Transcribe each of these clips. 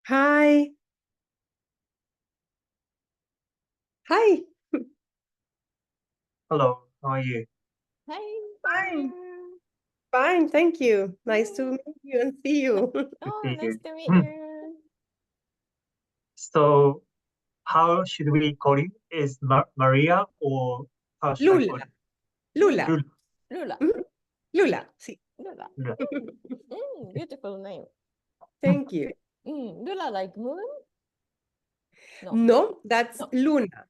Hi. Hi. Hello, how are you? Hey, how are Fine. you? Fine. Thank you. Nice to Mm, meet you and see n- you. Oh, Good to nice hear. to meet you. So, how should we call you? Is Maria or how should I call Lula. you? Lula. Lula. Lula. Lula. Mhm. Lula. Sí. Lula. Lula. Beautiful name. Thank you. Lula like moon? No. No, that's No. Luna.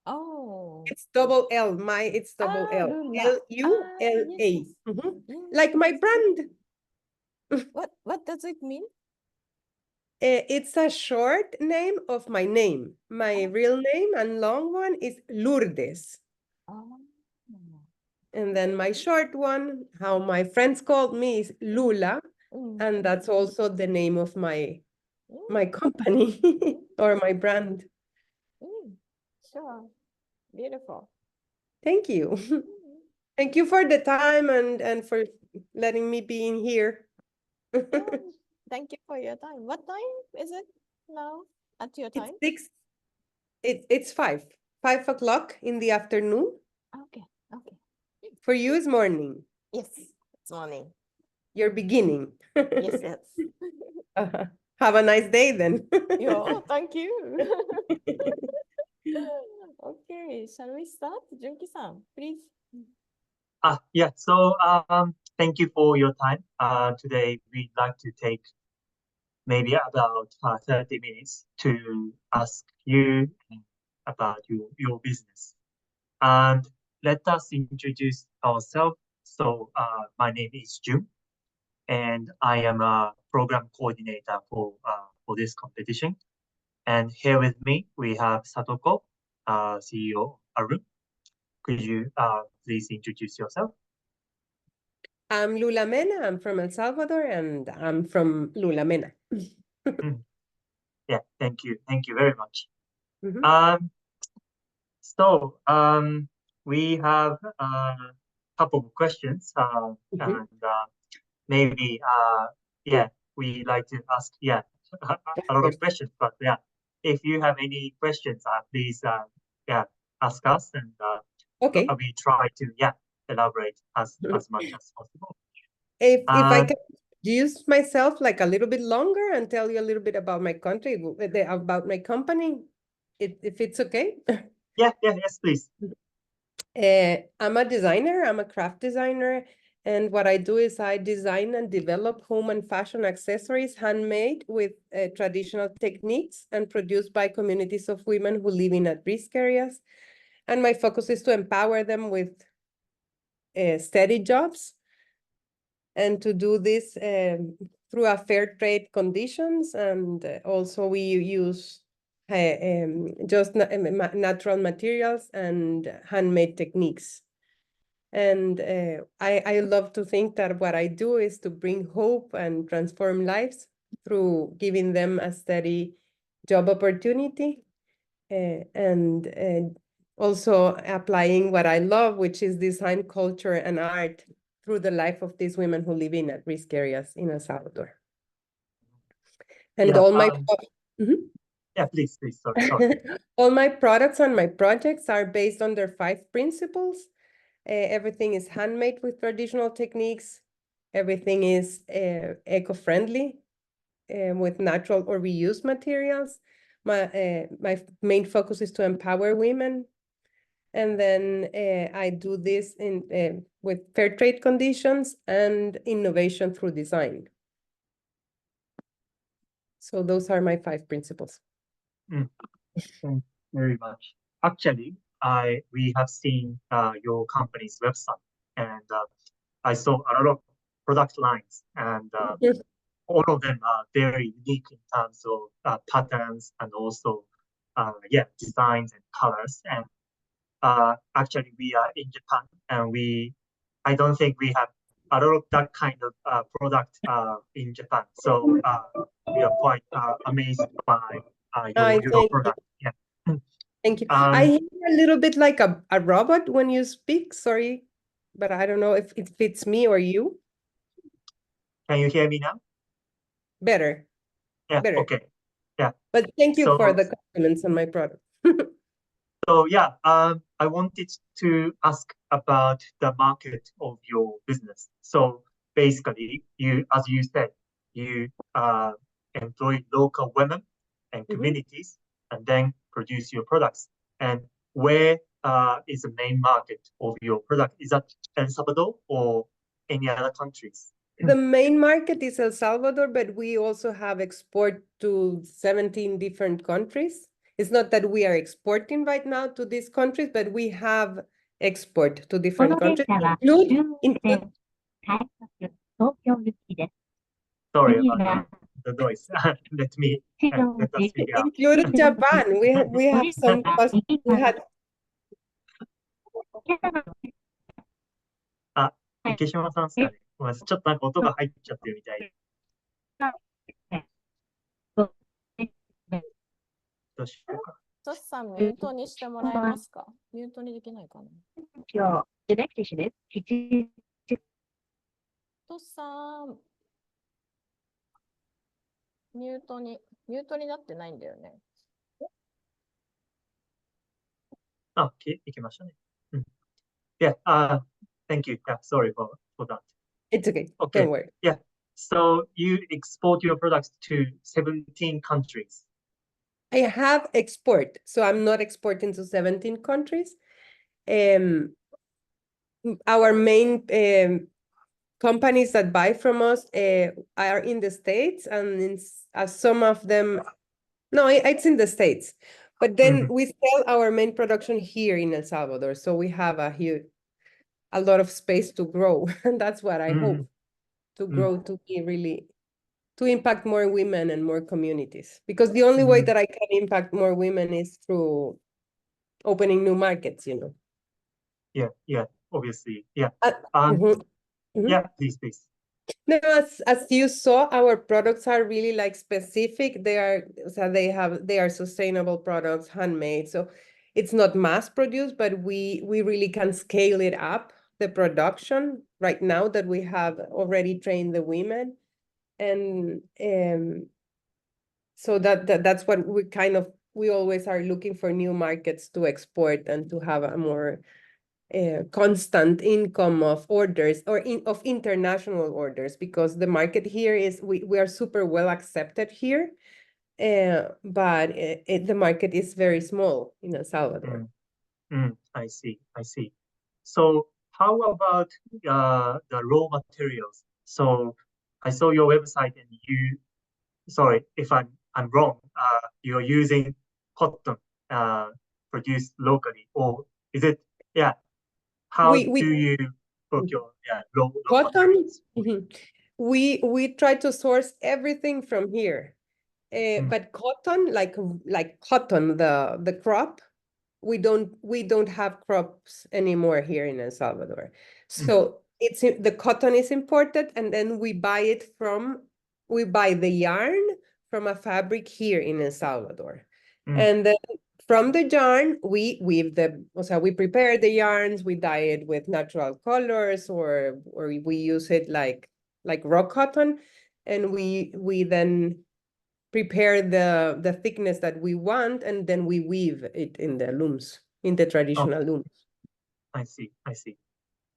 Oh. It's double L. It's double Ah, L. Lula. Yes, Lula. yes. Like my Yes. brand. What does it mean? It's a short name of my name. My Ah, real name and long one is Lourdes. oh. And then my short one, how my friends called me, is Lula. Mm, And that's also the name of my mm, company or my brand. mm. Sure. Beautiful. Thank you. Mm. Thank you for the time and for letting me be in here. Oh, thank you for your time. What time is it now at your It's time? 6, it's 5 o'clock in the afternoon. Okay, okay. For you is morning. Yes, it's morning. You're beginning. Yes, yes. Have a nice day then. Yeah, thank you. Okay, shall we start? Junki-san, please. Yeah, so thank you for your time. Today we'd like to take maybe about 30 minutes to ask you about your business. And let us introduce ourselves. So, my name is Jun, and I am a program coordinator for this competition. And here with me, we have Satoko, CEO ARUN. Could you please introduce yourself? I'm Lula Mena. I'm from El Salvador and I'm from Lula Mena. Mm, yeah, thank you. Thank you very much. Mhm. Um, so we have a couple of questions, Mhm. and maybe, yeah, we like to ask, yeah, Of a lot of course. questions, but yeah, if you have any questions, please, yeah, ask us, and Okay. we try to, yeah, elaborate as much as possible. If I Um, can use myself like a little bit longer and tell you a little bit about my country, about my company, if it's okay. yeah, yeah, yes, please. I'm a designer, I'm a craft designer, and what I do is I design and develop home and fashion accessories handmade with traditional techniques and produced by communities of women who live in at-risk areas. And my focus is to empower them with steady jobs and to do this through a fair trade conditions. And also we use just natural materials and handmade techniques. And I love to think that what I do is to bring hope and transform lives through giving them a steady job opportunity and also applying what I love, which is design, culture, and art through the life of these women who live in at-risk areas in El Salvador. And Yeah, all my Mhm. yeah, please, please, sorry. all my products and my projects are based on their 5 principles. Everything is handmade with traditional techniques. Everything is eco-friendly with natural or reused materials. My main focus is to empower women. And then I do this with fair trade conditions and innovation through design. So those are my 5 principles. Mm, thank you very much. Actually, we have seen your company's website, and I saw a lot of product lines, and Yes. all of them are very unique in terms of patterns and also, yeah, designs and colors. And actually, we are in Japan, and I don't think we have a lot of that kind of product in Japan. So we are quite amazed by I your thank you. product. Yeah. Thank you. I Um, hear a little bit like a robot when you speak. Sorry, but I don't know if it fits me or you. can you hear me now? Better, Yeah. better. Okay. Yeah. But thank you So- for the compliments on my product. So yeah, I wanted to ask about the market of your business. So basically, as you said, you employ local women and communities, and then produce your products. And where is the main market of your product? Is that El Salvador or any other countries? The main market is El Salvador, but we also have export to 17 different countries. It's not that we are exporting right now to these countries, but we have export to different countries, include Sorry about the noise. Let us figure out. including Japan. We have some we had 池島さんですかね。ごめんなさい、ちょっとなんか音が入っちゃってるみたいで。どうしようか。トシさん、ミュートにしてもらえますか？ミュートにできないかな？トシさん、ミュートになってないんだよね。いけましたね。Yeah, thank you. Yeah, sorry for that. It's okay. Okay. Don't worry. Yeah. So you export your products to 17 countries. I have export, so I'm not exporting to 17 countries. Our main companies that buy from us are in the States, and some of them, no, it's in the States. But then we sell our main production here in El Salvador, so we have a lot of space to grow, and that's what I hope to grow, to be really, to impact more women and more communities. Because the only way that I can impact more women is through opening new markets, you know. Yeah, obviously. Yeah. Yeah, please. No, as you saw, our products are really like specific. They are sustainable products, handmade. So it's not mass produced, but we really can scale it up, the production right now that we have already trained the women. And so that's what we always are looking for, new markets to export and to have a more constant income of orders or of international orders, because the market here is, we are super well accepted here, but the market is very small in El Salvador. I see. So how about the raw materials? So I saw your website and sorry if I'm wrong, you're using cotton produced locally, or is it, yeah, how do you procure raw cotton? materials? We try to source everything from here, but cotton, like cotton, the crop, we don't have crops anymore here in El Salvador. So the cotton is imported, and then we buy the yarn from a fabric here in El Salvador. And then from the yarn, we weave we prepare the yarns, we dye it with natural colors, or we use it like raw cotton, and we then prepare the thickness that we want, and then we weave it in the looms, in the traditional looms. I see.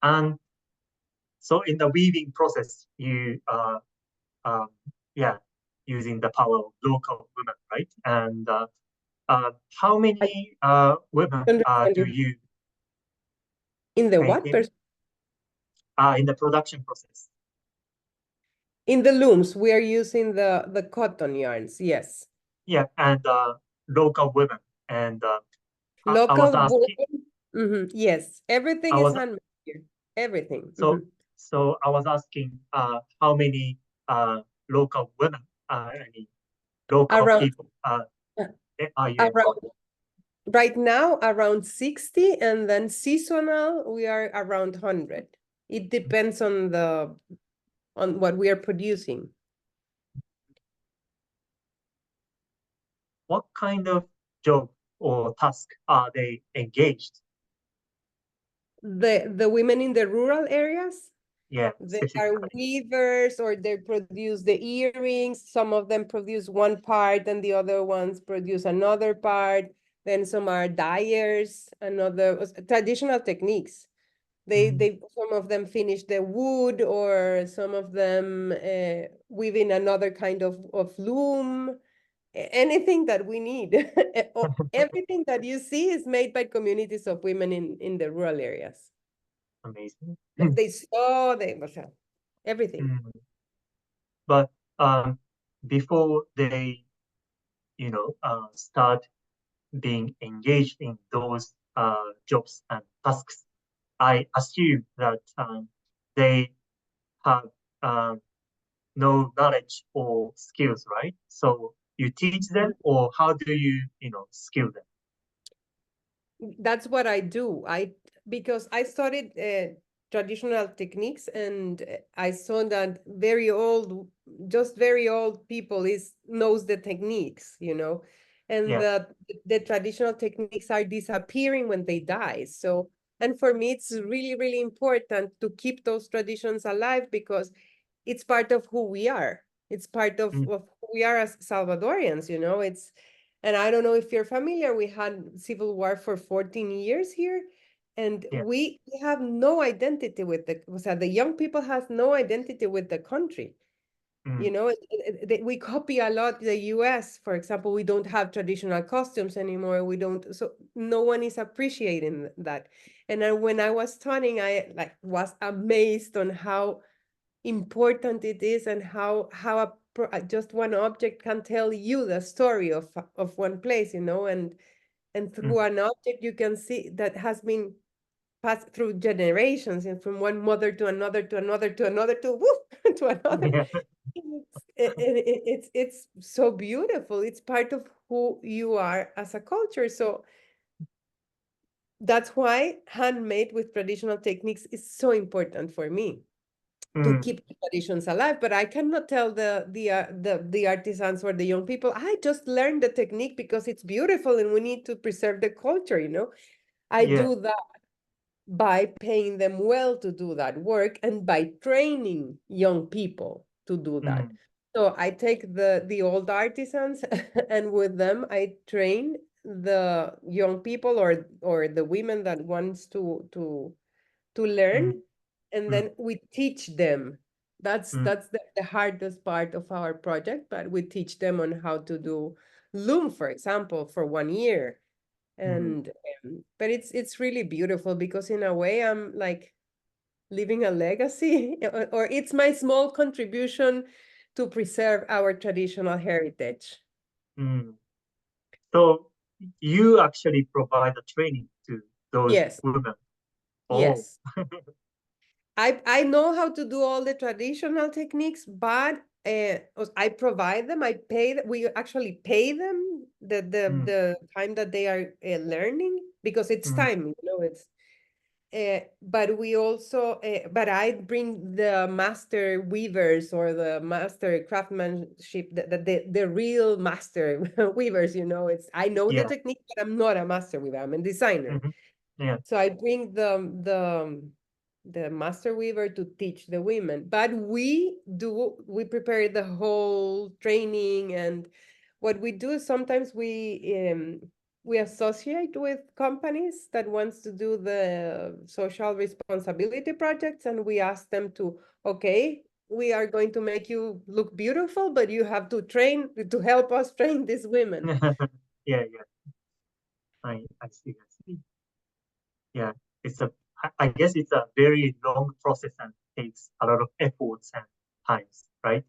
And so in the weaving process, you using the power of local women, right? And how many women do you in the what? In the production process? In the looms, we are using the cotton yarns, yes. Yeah, and local women, and local I was asking, women, yes, everything is handmade here, everything. So I was asking, how many local women, local people are you employing? Right now, around 60, and then seasonal, we are around 100. It depends on what we are producing. What kind of job or task are they engaged? The women in the rural areas, Yeah, They are specifically. weavers, or they produce the earrings. Some of them produce one part and the other ones produce another part. Then some are dyers, another traditional techniques. Some of them finish the wood, or some of them weaving another kind of loom. Anything that we need. Everything that you see is made by communities of women in the rural areas. Amazing. They saw, everything. Mm. But before they, start being engaged in those jobs and tasks, I assume that they have no knowledge or skills, right? So you teach them, or how do you, skill them? That's what I do. Because I studied traditional techniques, and I saw that just very old people knows the techniques, and Yeah. the traditional techniques are disappearing when they die. So, and for me, it's really, really important to keep those traditions alive, because it's part of who we are. It's part Mm. of who we are as Salvadorians, and I don't know if you're familiar, we had civil war for 14 years here, and Yeah. we have no identity with the young people has no identity with the country. Mm. We copy a lot the US, for example. We don't have traditional costumes anymore. We don't, so no one is appreciating that. And then when I was studying, I was amazed on how important it is, and how just one object can tell you the story of one place, and through an object you can see that has been passed through generations, and from one mother to another to another to another to whoop, to another. Yeah. It's so beautiful. It's part of who you are as a culture. So that's why handmade with traditional techniques is so important for me, to Mm. keep the traditions alive. But I cannot tell the artisans or the young people, I just learned the technique because it's beautiful and we need to preserve the culture. I Yeah. do that by paying them well to do that work, and by training young people to do that. Mm. So I take the old artisans and with them I train the young people, or the women that wants to learn, Mm. and Mm. then we teach them. That's Mm. the hardest part of our project, but we teach them on how to do loom, for example, for 1 year. Mm. And but it's really beautiful, because in a way I'm like leaving a legacy, or it's my small contribution to preserve our traditional heritage. Mm. So you actually provide the training to those Yes, women. Oh. yes. I know how to do all the traditional techniques, but I provide them. I pay them. We actually pay them Mm. the time that they are learning, because it's Mm. time. It's but we also but I bring the master weavers, or the master craftsmanship, the real master weavers. It's I know the Yeah. technique, but I'm not a master weaver. I'm a designer. Hmm. Yeah. So I bring the master weaver to teach the women, but we prepare the whole training. And what we do is sometimes we associate with companies that wants to do the social responsibility projects, and we ask them to, okay, we are going to make you look beautiful, but you have to help us train these women. Yeah. Yeah. I see. I see. Yeah. It's I guess it's a very long process and takes a lot of efforts and times, right?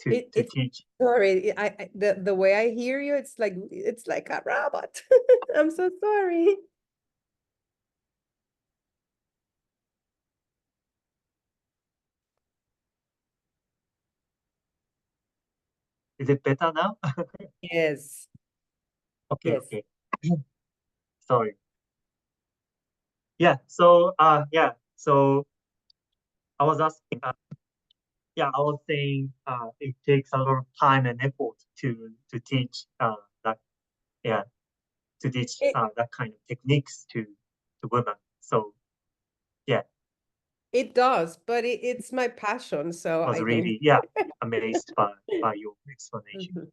To It's teach. sorry. The way I hear you, it's like a robot. I'm so sorry. Is it better now? Yes, Okay. yes. Okay. Sorry. Yeah. So yeah. So I was asking. Yeah, I was saying it takes a lot of time and effort to teach that yeah to teach It that kind of techniques to women. So yeah. It does, but it's my passion, so I was I don't. really, amazed by your explanation. Mhm.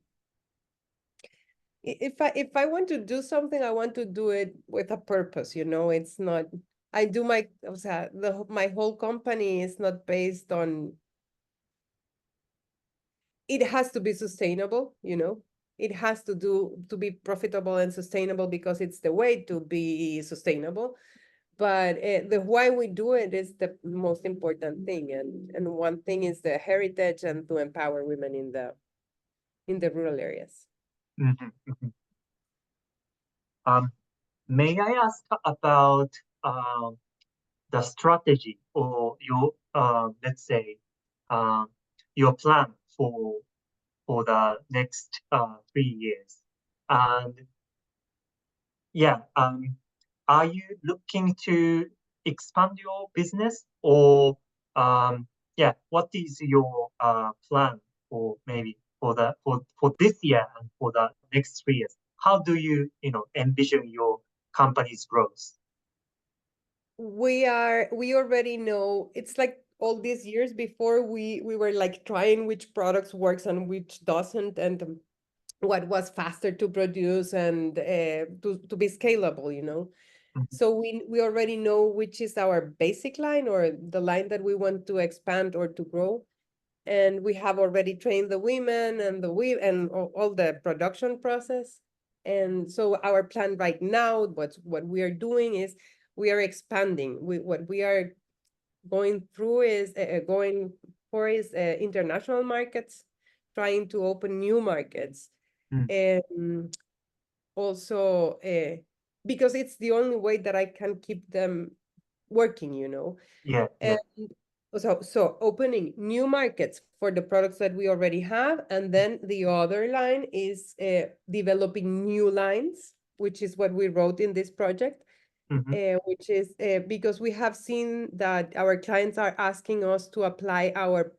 If I want to do something, I want to do it with a purpose, you know. It's not, I do my, o sea, my whole company is not based on, it has to be sustainable, you know. It has to be profitable and sustainable because it's the way to be sustainable. But the why we do it is the most important thing. And one thing is the heritage and to empower women in the rural areas. Mhm, mhm. May I ask about the strategy or your let's say um, your plan for the next 3 years? And yeah, are you looking to expand your business or what is your plan for maybe for this year and for the next 3 years? How do you envision your company's growth? We already know, it's like all these years before we were like trying which products works and which doesn't, and what was faster to produce and to be scalable, you know. Mhm. So we already know which is our basic line or the line that we want to expand or to grow. And we have already trained the women and and all the production process. And so our plan right now, what we are doing is we are expanding. What we are going through is going for is international markets, trying to open new markets. Mm. And also because it's the only way that I can keep them working, you know. Yeah, And so opening new markets for the products that we already have, and then the other line is developing new lines, which is what we wrote in this project, Mhm. which is because we have seen that our clients are asking us to apply our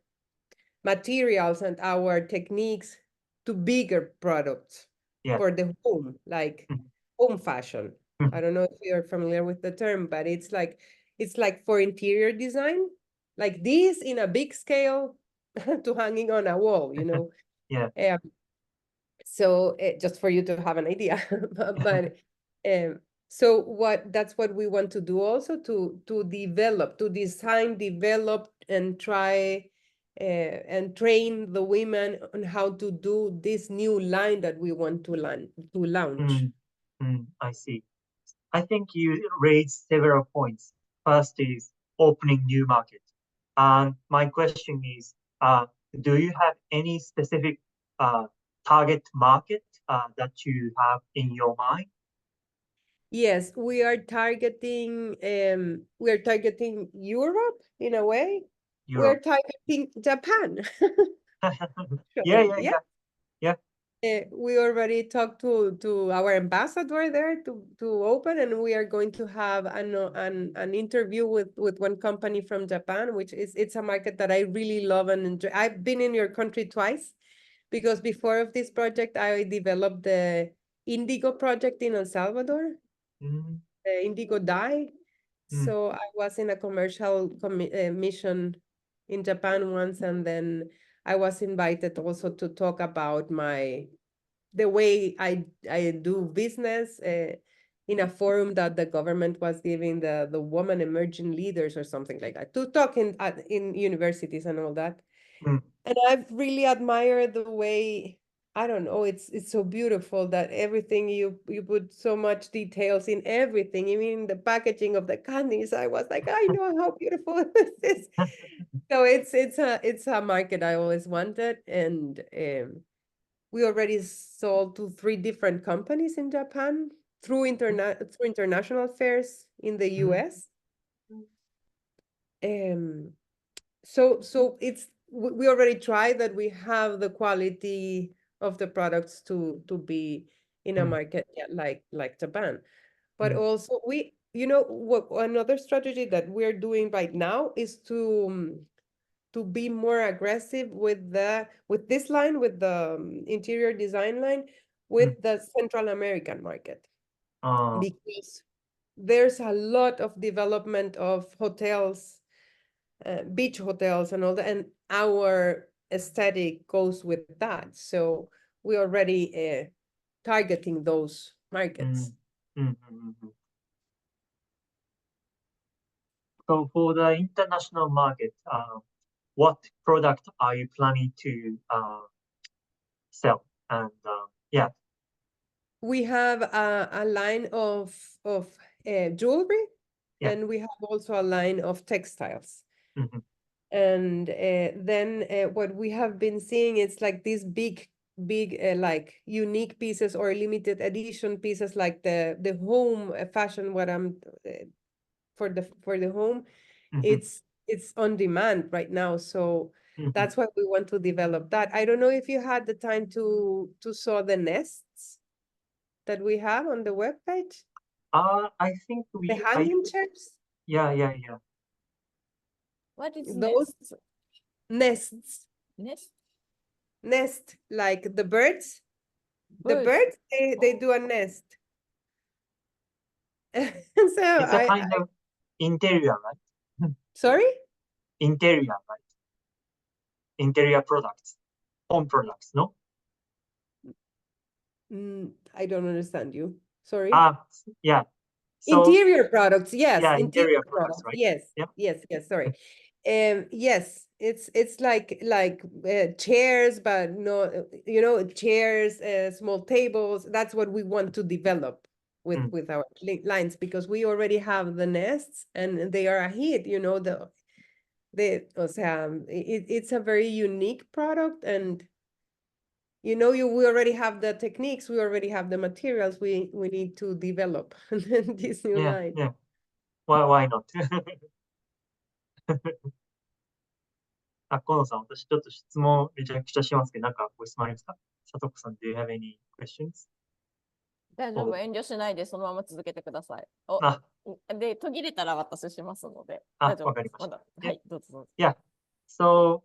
materials and our techniques to bigger products Yeah. for the home, like Mhm. home fashion. I Mhm. don't know if you're familiar with the term, but it's like for interior design, like this in a big scale to hanging on a wall, you know. Yeah. Um, so just for you to have an idea, but um, so that's what we want to do also to develop, to design, develop, and try and train the women on how to do this new line that we want to launch. Mm. I see. I think you raised several points. First is opening new market. And my question is, do you have any specific uh, target market that you have in your mind? Yes, we are targeting Europe in a way. We are Europe. targeting Japan. Yeah, Actually, yeah, yeah. yeah, yeah. We already talked to our ambassador there to open, and we are going to have an interview with one company from Japan, which is it's a market that I really love and enjoy. I've been in your country twice because before of this project, I developed the Indigo project in El Salvador, Mm, the Indigo dye. mm, So I was in a commercial mission in Japan once, and then I was invited also to talk about the way I do business in a forum that the government was giving the woman emerging leaders or something like that to talk in universities and all that. mm. And I've really admired the way, I don't know, it's so beautiful that everything you put so much details in everything, even the packaging of the candies. I was like, I know how beautiful this is. So it's a market I always wanted, and we already sold to 3 different companies in Japan through international fairs in the Mm, US. Um, so we already tried that we have the quality of the products to be in a mm, market like Japan. But mm, also you know, what another strategy that we're doing right now is to be more aggressive with this line, with the interior design line, mm. with the Central American market, Uh, because there's a lot of development of hotels beach hotels and all that, and our aesthetic goes with that. So we're already targeting those markets. So for the international market, what product are you planning to sell? And yeah. We have a line of jewelry, Yeah. and we have also a line of textiles. Mhm. And then what we have been seeing is like these big like unique pieces or limited edition pieces, like the home fashion, what I'm for the home. Mhm. It's on demand right now, so Mhm. that's why we want to develop that. I don't know if you had the time to saw the nests that we have on the webpage, I think the hanging chairs, yeah. What is those nests, nest? nest like the birds. The Birds. birds, they do a nest. So It's a kind of interior, right? sorry? Interior, right? Interior products, home products, no? I don't understand you. Sorry. Yeah. So Interior products, yes. yeah, Interior interior products, products, right? yes. Yeah. Yes, sorry. Yes, it's like chairs, but no, chairs, small tables. That's what we want to develop with our lines, because we already have the nests and they are a hit, o sea, it's a very unique product, and we already have the techniques, we already have the materials, we need to develop this new line. Yeah. Why not? 河野さん、私ちょっと質問めちゃくちゃしますけど、なんかご質問ありますか？さとこさん、do you have any questions? 大丈夫、遠慮しないでそのまま続けてください。で、途切れたら私しますので。大丈夫です。わかりました。はい、どうぞ。Yeah. So,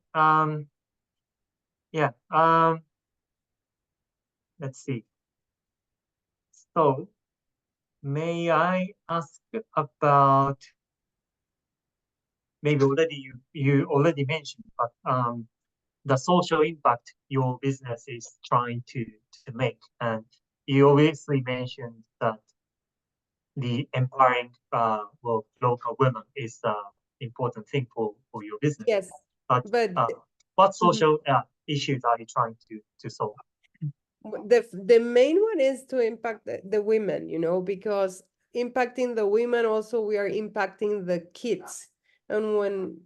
let's see. So, may I ask about, maybe you already mentioned, but the social impact your business is trying to make, and you obviously mentioned that the empowering local women is an important thing for your business. Yes, but what social issues are you trying to solve? The main one is to impact the women, because impacting the women, also we are impacting the kids and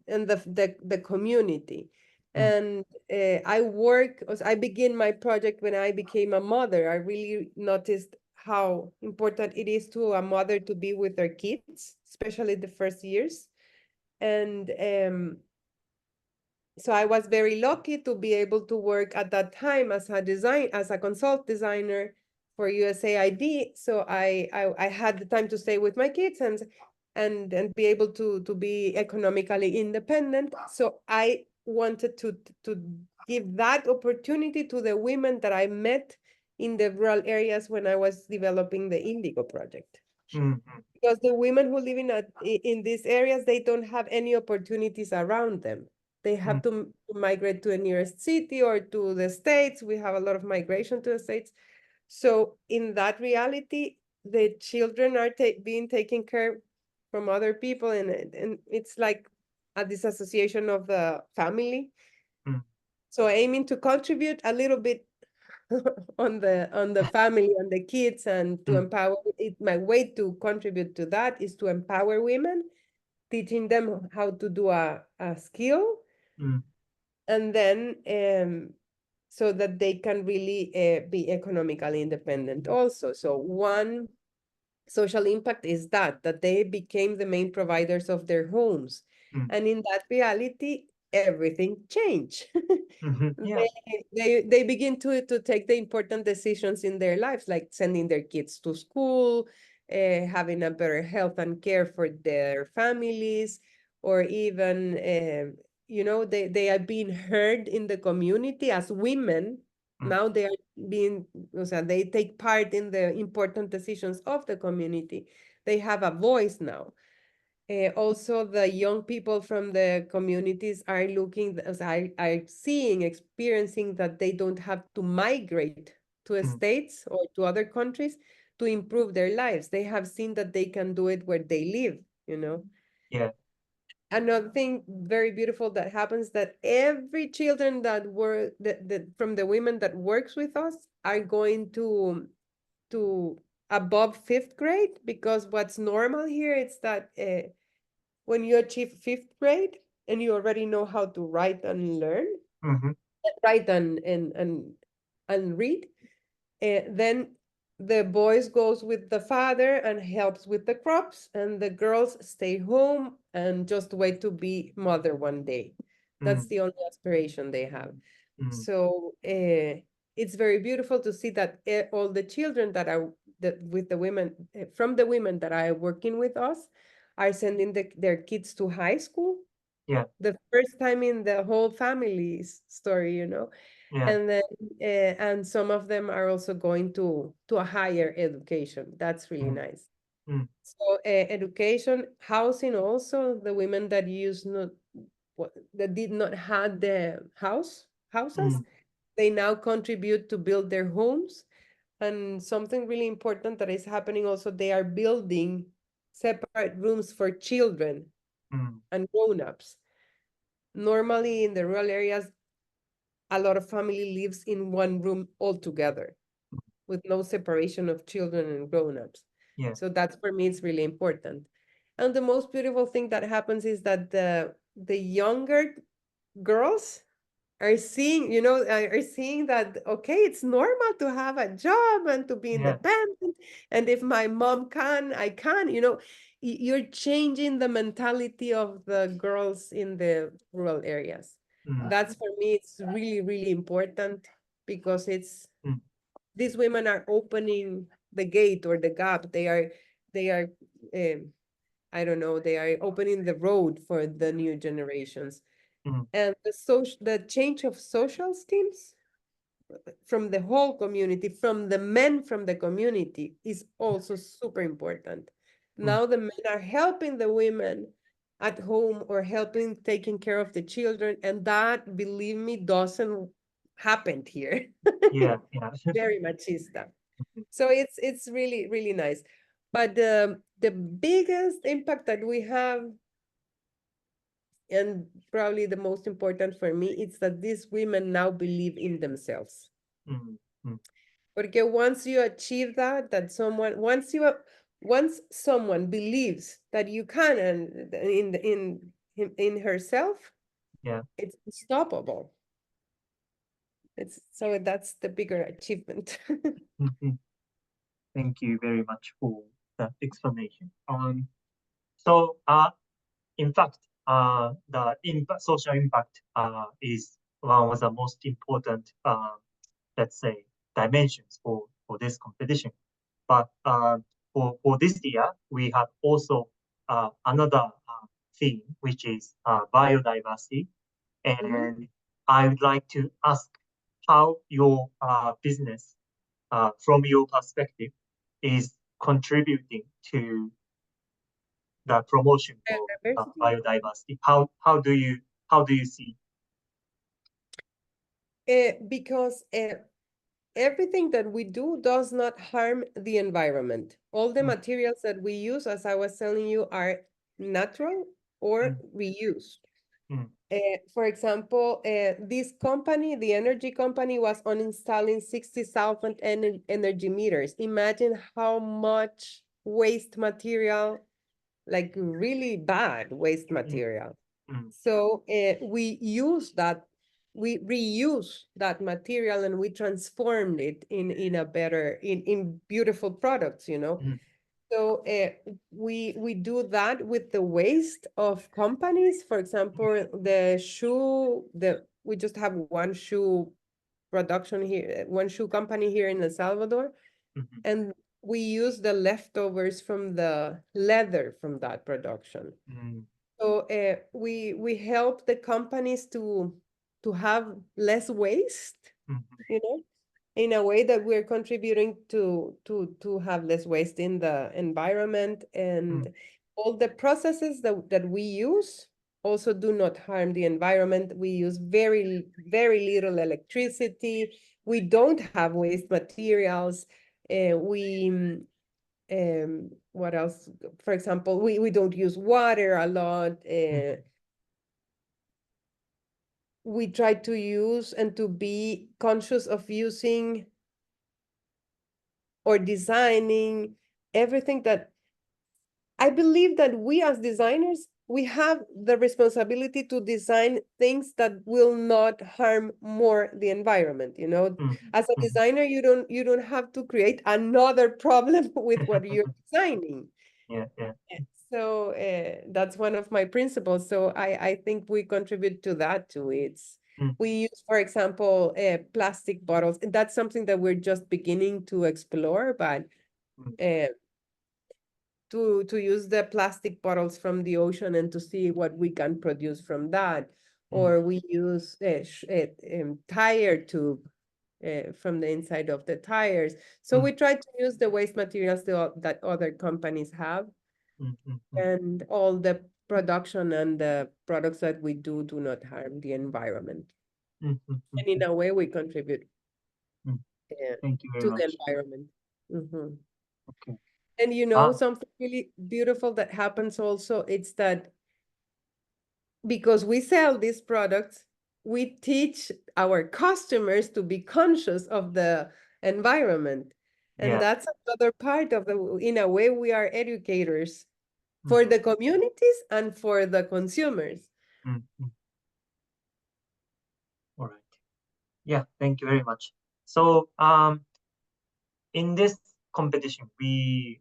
the community. And I begin my project when I became a mother. I really noticed how important it is to a mother to be with their kids, especially the first years. And so I was very lucky to be able to work at that time as a consult designer for USAID. So I had the time to stay with my kids and be able to be economically independent. So I wanted to give that opportunity to the women that I met in the rural areas when I was developing the Indigo project. Because the women who live in these areas, they don't have any opportunities around them. They have to migrate to a nearest city or to the States. We have a lot of migration to the States. So in that reality, the children are being taken care from other people, and it's like a disassociation of the family. So aiming to contribute a little bit on the family, on the kids, and to empower it. My way to contribute to that is to empower women, teaching them how to do a skill, and then so that they can really be economically independent also. So one social impact is that they became the main providers of their homes. And in that reality, everything changed. Yeah. They begin to take the important decisions in their lives, like sending their kids to school, having a better health and care for their families, or even they are being heard in the community as women. Now they are they take part in the important decisions of the community. They have a voice now. Also, the young people from the communities are looking, are seeing, experiencing that they don't have to migrate to states or to other countries to improve their lives. They have seen that they can do it where they live, you know. Yeah. Another thing very beautiful that happens, that every children that were from the women that works with us are going to above 5th grade, because what's normal here is that when you achieve 5th grade and you already know how to write and learn, write and read, then the boys goes with the father and helps with the crops, and the girls stay home and just wait to be mother one day. That's the only aspiration they have. So it's very beautiful to see that all the children that are with the women, from the women that are working with us, are sending their kids to high school. Yeah. The first time in the whole family's story, you know. Yeah. And then and some of them are also going to a higher education. That's really nice. So education, housing also, the women that that did not have the houses, they now contribute to build their homes. And something really important that is happening also, they are building separate rooms for children and grown-ups. Normally in the rural areas, a lot of family lives in one room all together with no separation of children and grown-ups. Yeah. So that's, for me, it's really important. And the most beautiful thing that happens is that the younger girls are seeing, are seeing that, okay, it's normal to have a job and to be independent. And if my mom can, I can, you're changing the mentality of the girls in the rural areas. That's, for me, it's really, really important, because these women are opening the gate or the gap. They are, I don't know, they are opening the road for the new generations. And the change of social schemes from the whole community, from the men from the community, is also super important. Now the men are helping the women at home or helping taking care of the children, and that, believe me, doesn't happen here. Yeah. Very machista. So it's really, really nice. But the biggest impact that we have, and probably the most important for me, is that these women now believe in themselves. Porque once you achieve that once someone believes that you can, and in herself, it's unstoppable. So that's the bigger achievement. Thank you very much for that explanation. So in fact, the social impact is one of the most important, let's say, dimensions for this competition. But for this year, we have also another theme, which is biodiversity. And I would like to ask how your business, from your perspective, is contributing to the promotion of biodiversity. How do you see? Because everything that we do does not harm the environment. All the materials that we use, as I was telling you, are natural or reused. For example, this company, the energy company, was uninstalling 60,000 energy meters. Imagine how much waste material, like really bad waste material. So we reuse that material, and we transformed it in a better, in beautiful products, So we do that with the waste of companies. For example, we just have one shoe production here, one shoe company here in El Salvador, and we use the leftovers from the leather from that production. So we help the companies to have less waste, in a way that we're contributing to have less waste in the environment. And all the processes that we use also do not harm the environment. We use very, very little electricity. We don't have waste materials. What else? For example, we don't use water a lot. We try to use and to be conscious of using or designing everything that I believe that we as designers, we have the responsibility to design things that will not harm more the environment. You know, as a designer, you don't have to create another problem with what you're designing. Yeah, yeah. So that's one of my principles. So I think we contribute to that too. We use, for example, plastic bottles. And that's something that we're just beginning to explore, but to use the plastic bottles from the ocean and to see what we can produce from that. Or we use tire tube from the inside of the tires. So we try to use the waste materials that other companies have. And all the production and the products that we do not harm the environment. And in a way, we contribute Thank you very to much. the environment. Okay. And you know, something really beautiful that happens also, it's that because we sell these products, we teach our customers to be conscious of the environment. And that's another part of in a way, we are educators for the communities and for the consumers. All right. Yeah, thank you very much. So in this competition, we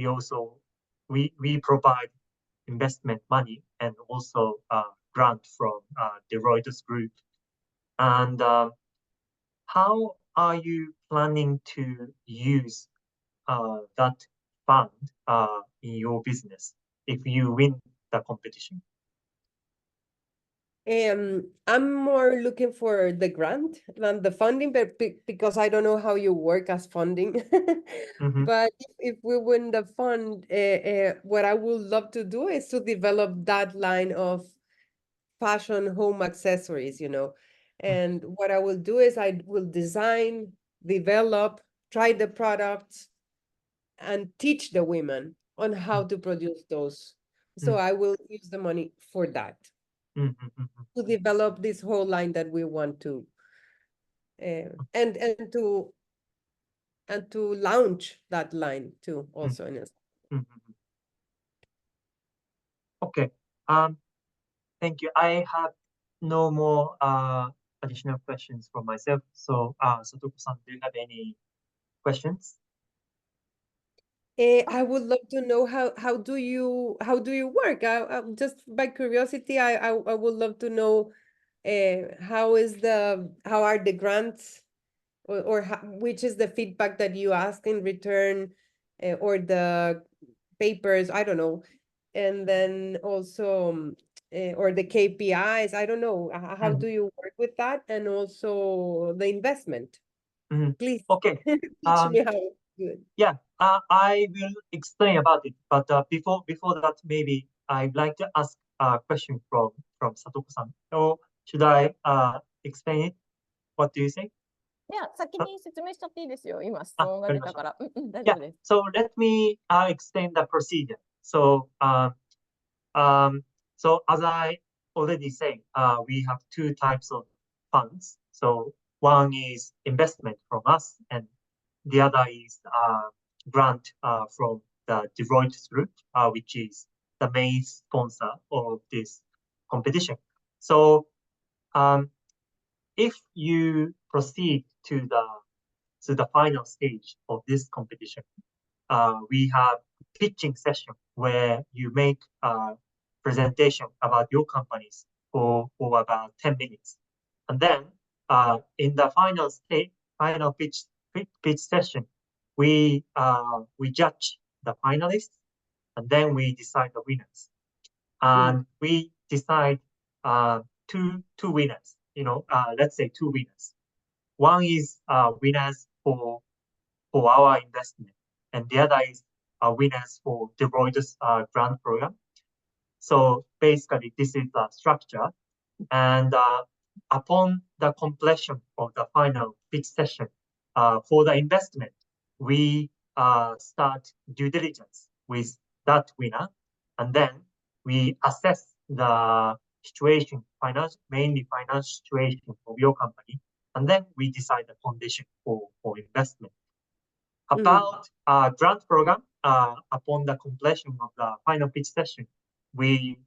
also provide investment money and also grant from the Reuters Group. And how are you planning to use that fund in your business if you win the competition? I'm more looking for the grant than the funding, but because I don't know how you work as funding. But if we win the fund, what I would love to do is to develop that line of fashion home accessories, you know. And what I will do is I will design, develop, try the products, and teach the women on how to produce those. So I will use the money for that. To develop this whole line that we want to and to launch that line too also in us. Okay. Thank you. I have no more additional questions from myself. So Satoko-san, do you have any questions? I would love to know how do you work? Just by curiosity, I would love to know how are the grants or which is the feedback that you ask in return or the papers, I don't know. And then also or the KPIs, I don't know. How do you work with that? And also the investment. Please Okay. teach me how it's good. Yeah, I will explain about it. But before that, maybe I'd like to ask a question from Satoko-san. Or should I explain it? What do you say? いや、先に説明しちゃっていいですよ。今、質問が出たから。大丈夫です。So let me explain the procedure. So as I already said, we have two types of funds. So one is investment from us, and the other is grant from the Deloitte Group, which is the main sponsor of this competition. So if you proceed to the final stage of this competition, we have pitching session where you make a presentation about your companies for about 10 minutes. And then in the final pitch session, we judge the finalists, and then we decide the winners. And we decide two winners. Let's say two winners. One is winners for our investment, and the other is winners for Deloitte's grant program. So basically, this is the structure. And upon the completion of the final pitch session for the investment, we start due diligence with that winner. And then we assess the situation, mainly financial situation of your company. And then we decide the condition for investment. About grant program, upon the completion of the final pitch session, we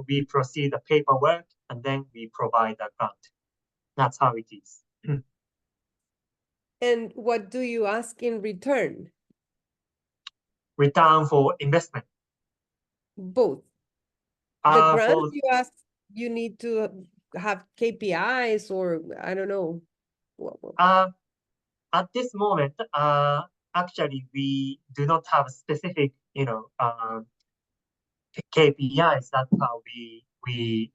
we proceed the paperwork and then we provide the grant. That's how it is. And what do you ask in return? Return for investment. Both. The grant For, you ask, you need to have KPIs or I don't know. at this moment, actually, we do not have specific, KPIs that we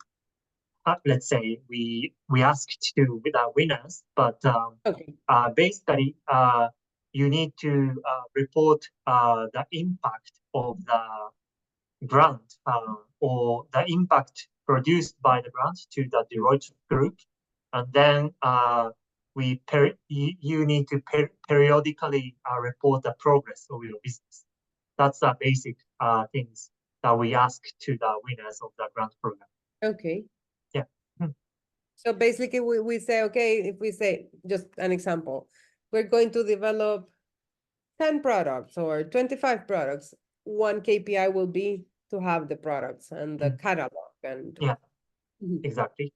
let's say we asked to with our winners, but Okay. basically you need to report the impact of the grant or the impact produced by the grant to the Deloitte group, and then you need to periodically report the progress of your business. That's the basic things that we ask to the winners of the grant program. Okay. Yeah. So basically we say, okay, if we say just an example, we're going to develop 10 products or 25 products. One KPI will be to have the products and the catalog and yeah, exactly.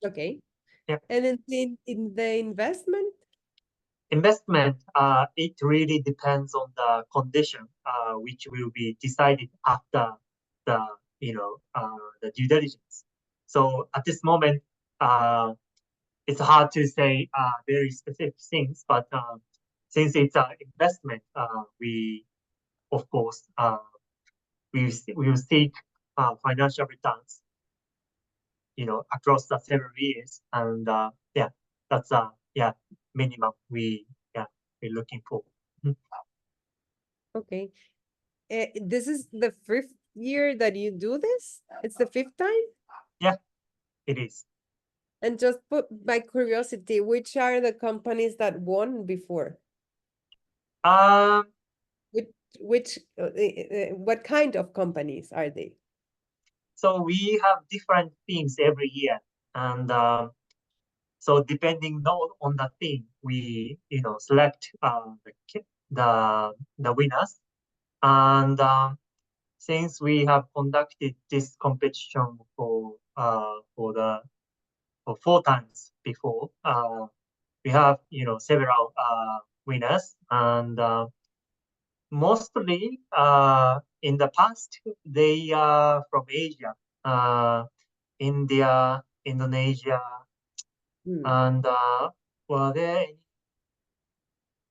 Okay. Yeah. And in the investment? Investment, it really depends on the condition, which will be decided after the the due diligence. So at this moment, it's hard to say very specific things, but since it's an investment, we of course we will seek financial returns, across the several years, and yeah, that's minimum we're looking for. Okay. This is the 5th year that you do this? It's the 5th time? Yeah, it is. And just put by curiosity, which are the companies that won before? Um, What kind of companies are they? so we have different themes every year, and so depending on the theme, we select the winners, and since we have conducted this competition for 4 times before, we have several winners, and mostly in the past they are from Asia, India, Indonesia, and well, there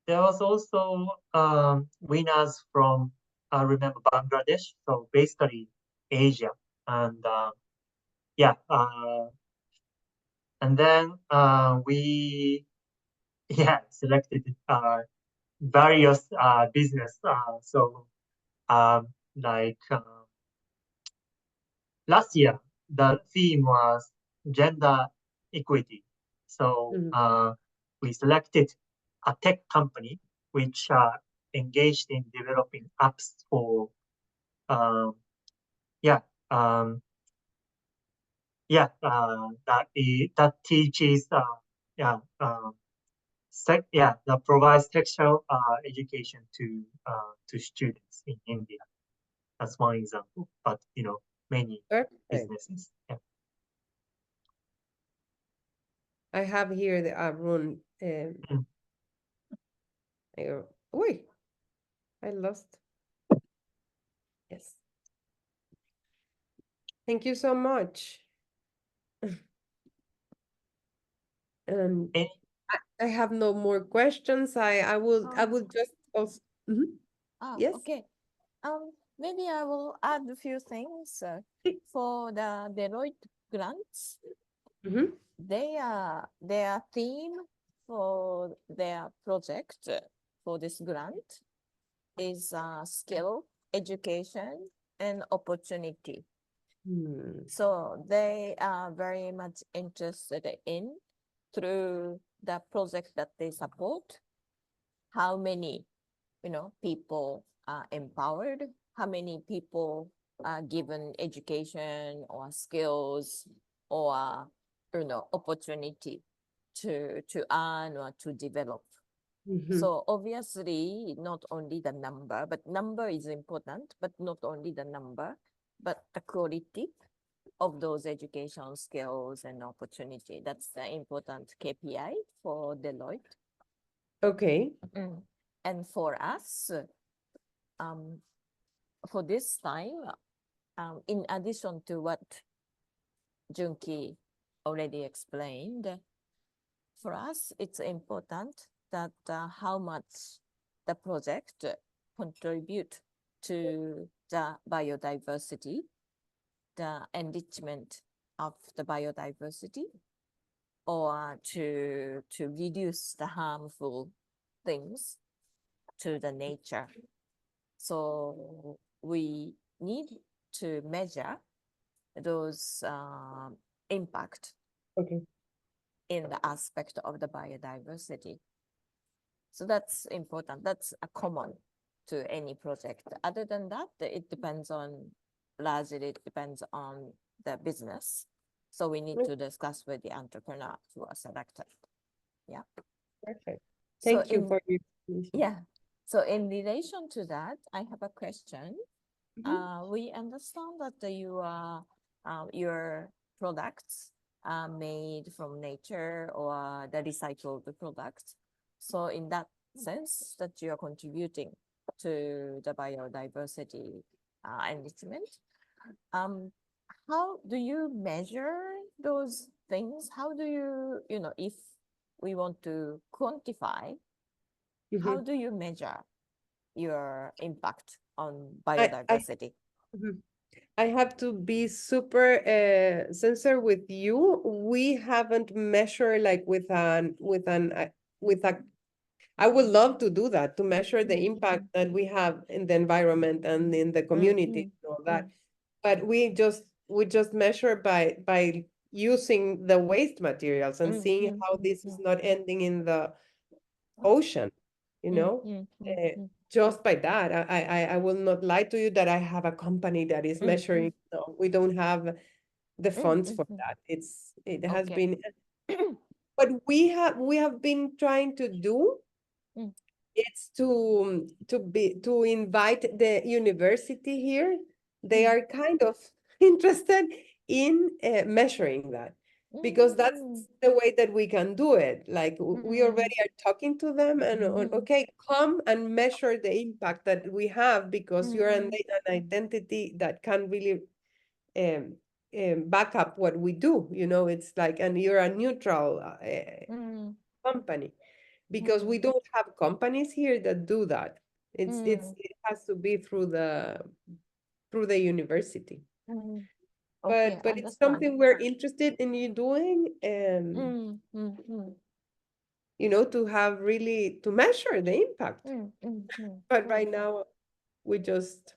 was also winners from I remember Bangladesh, so basically Asia, and yeah, and then we selected various business. So like last year, the theme was gender equity. So we selected a tech company which engaged in developing apps for that teaches that provides sexual education to students in India. That's one example, but many businesses. Yeah. I have here the ARUN. Wait, I lost. Yes. Thank you so much. I have no more questions. I will just also. Yes. Okay. Maybe I will add a few things for the Deloitte grants. Their theme for their project for this grant is skill, education, and opportunity. So they are very much interested in, through the project that they support, how many, people are empowered, how many people are given education or skills or, opportunity to earn or to develop. So obviously, not only the number, but number is important, but not only the number, but the quality of those education skills and opportunity. That's the important KPI for Deloitte. Okay. And for us, for this time, in addition to what Junki already explained, for us, it's important that how much the project contribute to the biodiversity, the enrichment of the biodiversity, or to reduce the harmful things to the nature. So we need to measure those impact in the aspect of the biodiversity. So that's important. That's a common to any project. Other than that, it depends on, largely it depends on the business. So we need to discuss with the entrepreneur who are selected. Yeah. Perfect. Thank you for your explanation. Yeah. So in relation to that, I have a question. We understand that your products are made from nature or the recycled products. So in that sense, that you are contributing to the biodiversity enrichment. How do you measure those things? How do you, if we want to quantify, how do you measure your impact on biodiversity? I have to be super sincere with you. We haven't measured like with a. I would love to do that, to measure the impact that we have in the environment and in the community and all that. But we just measure by using the waste materials and seeing how this is not ending in the ocean, just by that. I will not lie to you that I have a company that is measuring. No, we don't have the funds for that. It has been, but we have been trying to do. It's to invite the university here. They are kind of interested in measuring that, because that's the way that we can do it. Like we already are talking to them and okay, come and measure the impact that we have, because you're an identity that can really back up what we do. It's like, and you're a neutral company, because we don't have companies here that do that. It has to be through the university. But it's something we're interested in you doing, and to have really to measure the impact. But right now we just,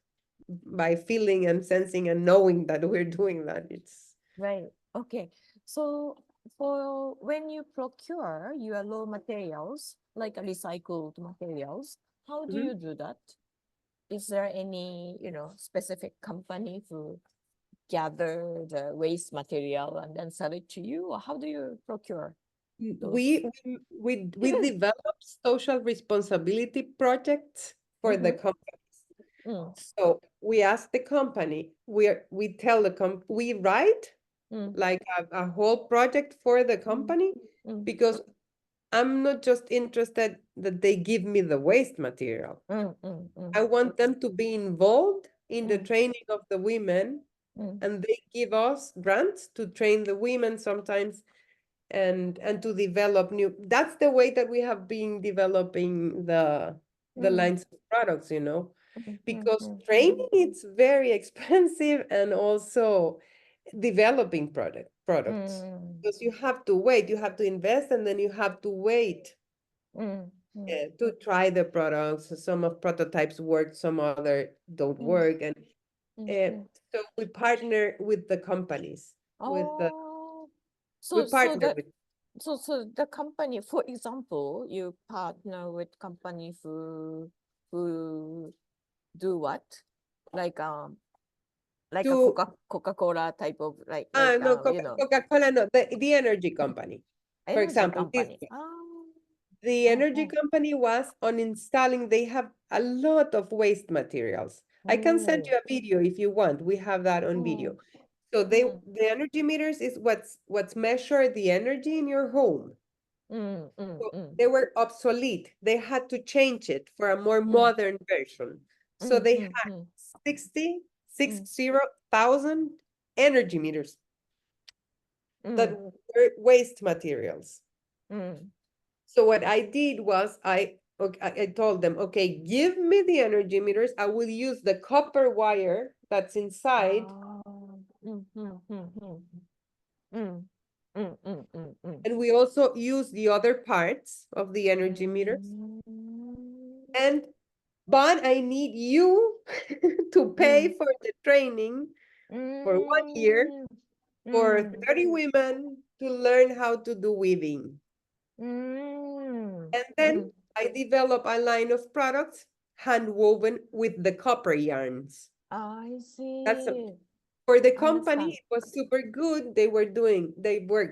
by feeling and sensing and knowing that we're doing that, it's right. Okay. So for when you procure your raw materials, like recycled materials, how do you do that? Is there any, specific company who gather the waste material and then sell it to you? Or how do you procure those? We develop social responsibility projects for the companies. So we ask the company, we tell the we write like a whole project for the company, because I'm not just interested that they give me the waste material. I want them to be involved in the training of the women, and they give us grants to train the women sometimes, and to develop new. That's the way that we have been developing the lines of products, because training it's very expensive, and also developing products, because you have to wait, you have to invest, and then you have to wait to try the products. Some of prototypes work, some other don't work, and so we partner with the companies. With the Oh, we so partner with so the company, for example, you partner with company who do what? Like a to Coca-Cola type of no you know, Coca-Cola, no, the energy company. For energy example, this company. Oh, the energy oh, company was on installing, they have a lot of waste materials. I can send oh, you a video if you want. We have that on video. oh, So mm, the energy meters is what's measure the energy in your home. So they were obsolete. They had to change it for a more modern version. So they had 60,000 energy meters that were waste materials. So what I did was I told them, okay, give me the energy meters. I will use the copper wire that's inside, and we also use the other parts of the energy meters. But I need you to pay for the training for 1 year for 30 women to learn how to do weaving. And then I develop a line of products hand woven with the copper yarns. I That's see. for the Understand. company, it was super good. They were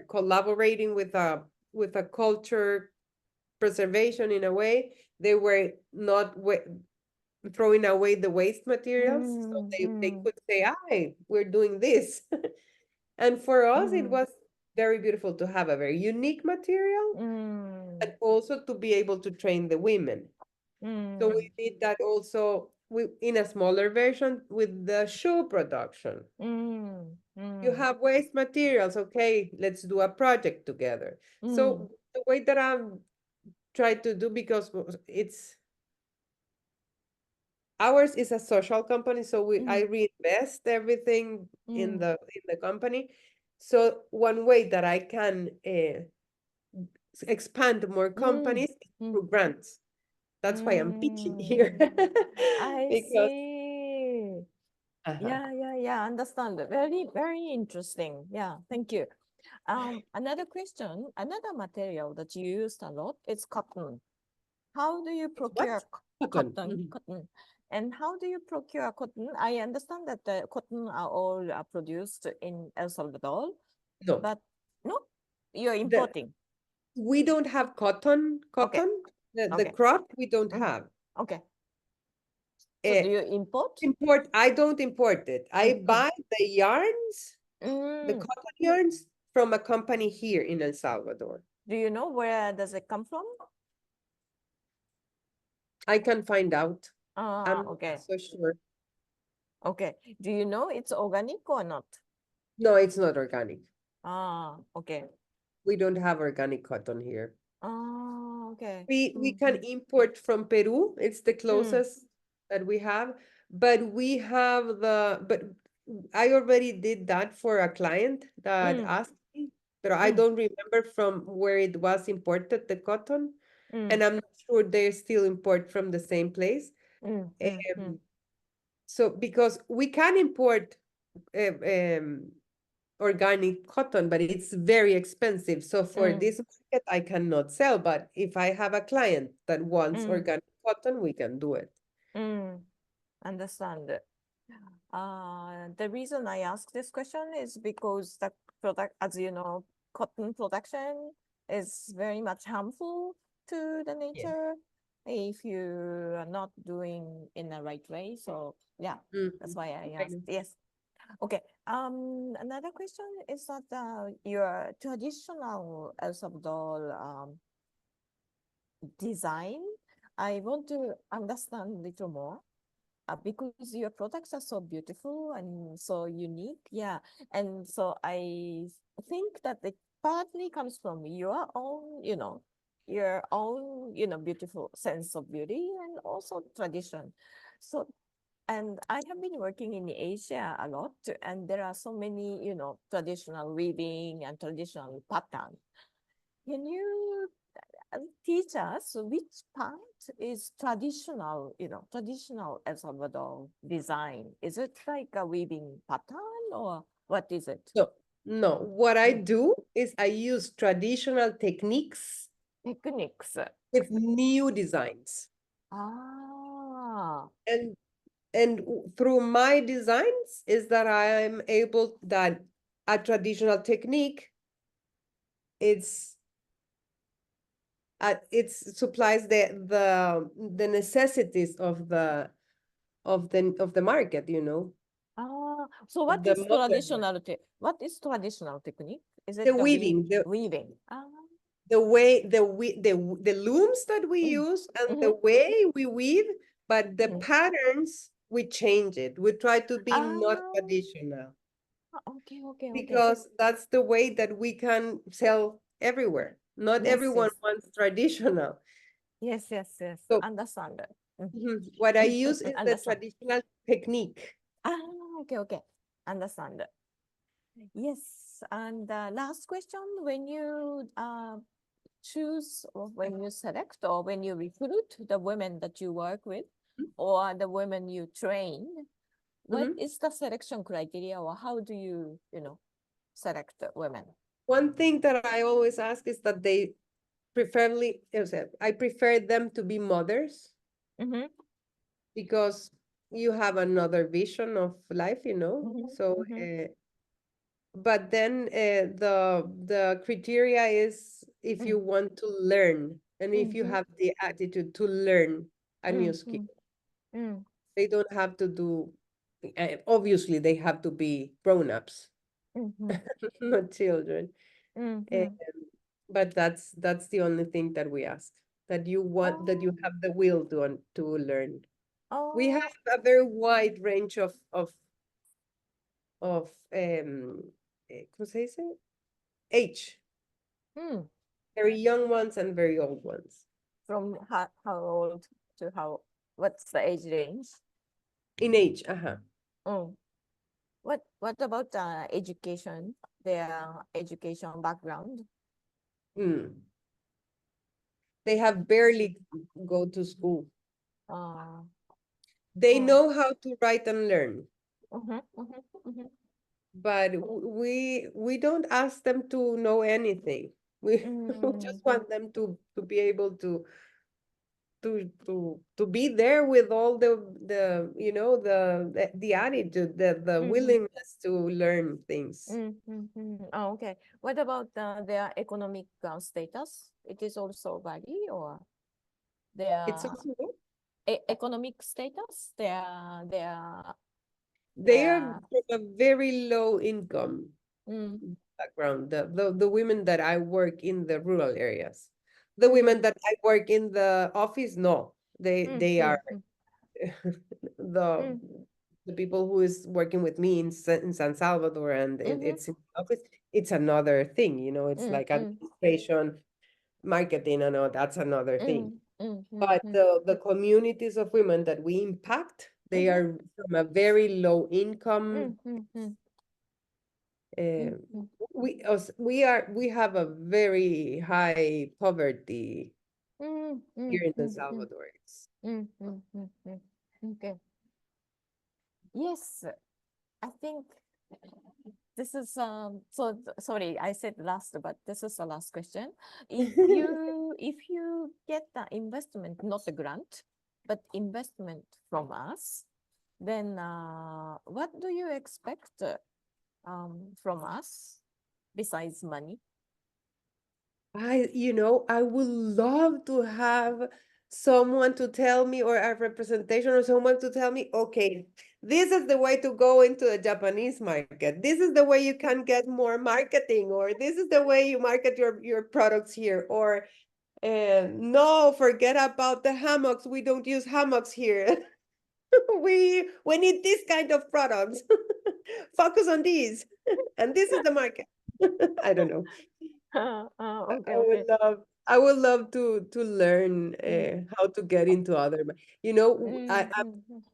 collaborating with a culture preservation in a way. They were not throwing away the waste materials. So they could say, "Hi, we're doing this." And for us, it was very beautiful to have a very unique material, but also to be able to train the women. So we did that also in a smaller version with the shoe production. You have waste materials, okay, let's do a project together. So the way that I'm trying to do, because ours is a social company, so I reinvest everything in the company. So one way that I can expand more companies is through grants. That's why I'm pitching here. I Because see. uh-huh. Yeah, understand. Very, very interesting. Yeah, thank you. Another question, another material that you used a lot is cotton. How do you procure Cotton. cotton? And how do you procure cotton? I understand that the cotton are all produced in El Salvador, No, but no, you're importing. we don't have cotton. Okay. The Okay. crop we don't have. Okay. So do you import? I don't import it. I buy the yarns, the cotton yarns from a company here in El Salvador. Do you know where does it come from? I can find out. I'm Okay. not so sure. Okay. Do you know it's organic or not? No, it's not organic. Okay. We don't have organic cotton here. Okay. We can import from Peru. It's the closest that we have, but I already did that for a client that asked me, but I don't remember from where it was imported, the cotton, and I'm not sure they still import from the same place. So because we can import organic cotton, but it's very expensive. So for this market, I cannot sell. But if I have a client that wants organic cotton, we can do it. Understand. The reason I ask this question is because the product, as you know, cotton production is very much harmful to the nature if you are not doing in the right way. So yeah, that's why I asked. Yes. Okay. Another question is that your traditional El Salvador design, I want to understand a little more because your products are so beautiful and so unique. Yeah. And so I think that it partly comes from your own, beautiful sense of beauty and also tradition. So and I have been working in Asia a lot, and there are so many, traditional weaving and traditional pattern. Can you teach us which part is traditional, traditional El Salvador design? Is it like a weaving pattern or what is it? No, no. What I do is I use traditional techniques Techniques. with new designs. Ah, And through my designs is that I am able that a traditional technique it's it supplies the necessities of the market, so what the is modern traditional what is traditional technique? Is it the weaving, weaving? Ah, the way the looms that we use and the way we weave, but the patterns we change it. We try to be not Ah, traditional okay. because that's the way that we can sell everywhere. Not Yes, everyone yes. wants traditional. Yes. So Understand. what I use is the Understand. traditional technique. Okay. Understand. Yes, and last question, when you choose or when you select or when you recruit the women that you work with or the women you train, what is the selection criteria or how do you, select the women? One thing that I always ask is that they preferably, I prefer them to be mothers because you have another vision of life, So, but then the criteria is if you want to learn and if you have the attitude to learn a new skill. They don't have to do, obviously they have to be grown-ups, not children. But that's the only thing that we ask, that you want, that you have the will to learn. We have a very wide range of ¿cómo se dice? Age. Very young ones and very old ones. From how old to what's the age range? In age, What about education, their education background? They have barely go to school. Uh, They know how to write and learn. But we don't ask them to know anything. We just want them to be able to be there with all the the attitude, the willingness to learn things. Oh, okay. What about their economic status? It is also vary or their It's also economic status? they are their from a very low income background. The women that I work in the rural areas, the women that I work in the office, no, they are the people who is working with me in San Salvador, and it's in the office. It's another thing, it's like administration, marketing, and all that's another thing. But the communities of women that we impact, they are from a very low income. We have a very high poverty here in El Salvador. Okay. Yes, I think this is sorry, I said last, but this is the last question. If you get the investment, not a grant, but investment from us, then what do you expect from us besides money? I would love to have someone to tell me, or a representation or someone to tell me, okay, this is the way to go into the Japanese market. This is the way you can get more marketing, or this is the way you market your products here, or no, forget about the hammocks. We don't use hammocks here. We need this kind of products. Focus on these. And this is the market. I don't know. Okay, I would love I would love to learn how to get into other. You know,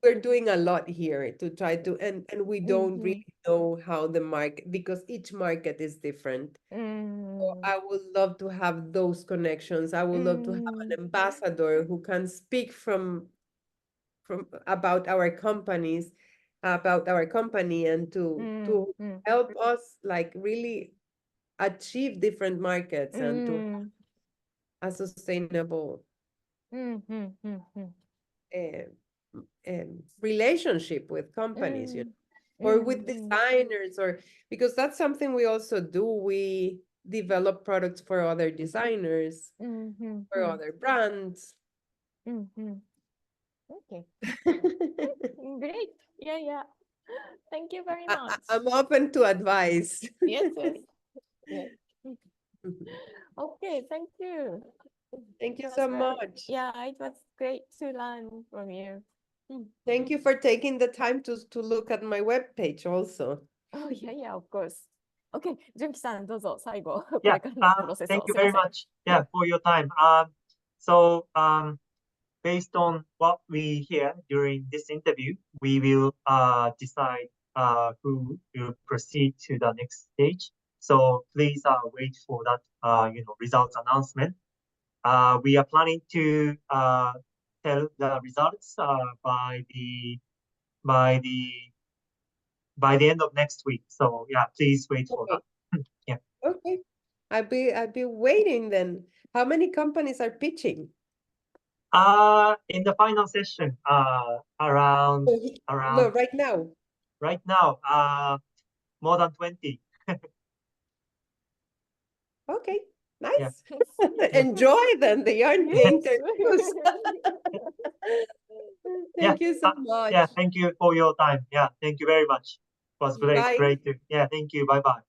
we're doing a lot here to try to, and we don't really know how the market, because each market is different. So I would love to have those connections. I would love to have an ambassador who can speak from about our companies, about our company, and to help us like really achieve different markets and to have a sustainable relationship with companies, you know, or with designers, or because that's something we also do. We develop products for other designers, for other brands. Okay. Great. Yeah, yeah. Thank you very I, much. I'm open to advice. Yes, yes. Yes. Okay, thank you. Thank you It so was very- much. Yeah, it was great to learn from you. Thank you for taking the time to look at my webpage also. Oh, yeah, yeah, of course. Okay, 純喜さん、どうぞ最後、こ Yeah, れからのプロセス thank を you すいま very せん。 much. Yeah, for your time. So based on what we hear during this interview, we will decide who will proceed to the next stage. So please wait for that results announcement. We are planning to tell the results by the end of next week. So yeah, please wait for Okay. that. Yeah. Okay. I'll be waiting then. How many companies are pitching? In the final session, around No, right now. right now, more than 20. Okay, Yeah. nice. Enjoy then the yarn interviews. Yeah. Thank you so much. Yeah, thank you for your time. Yeah, thank you very much. It was great, Bye. great to, yeah, thank you. Bye bye.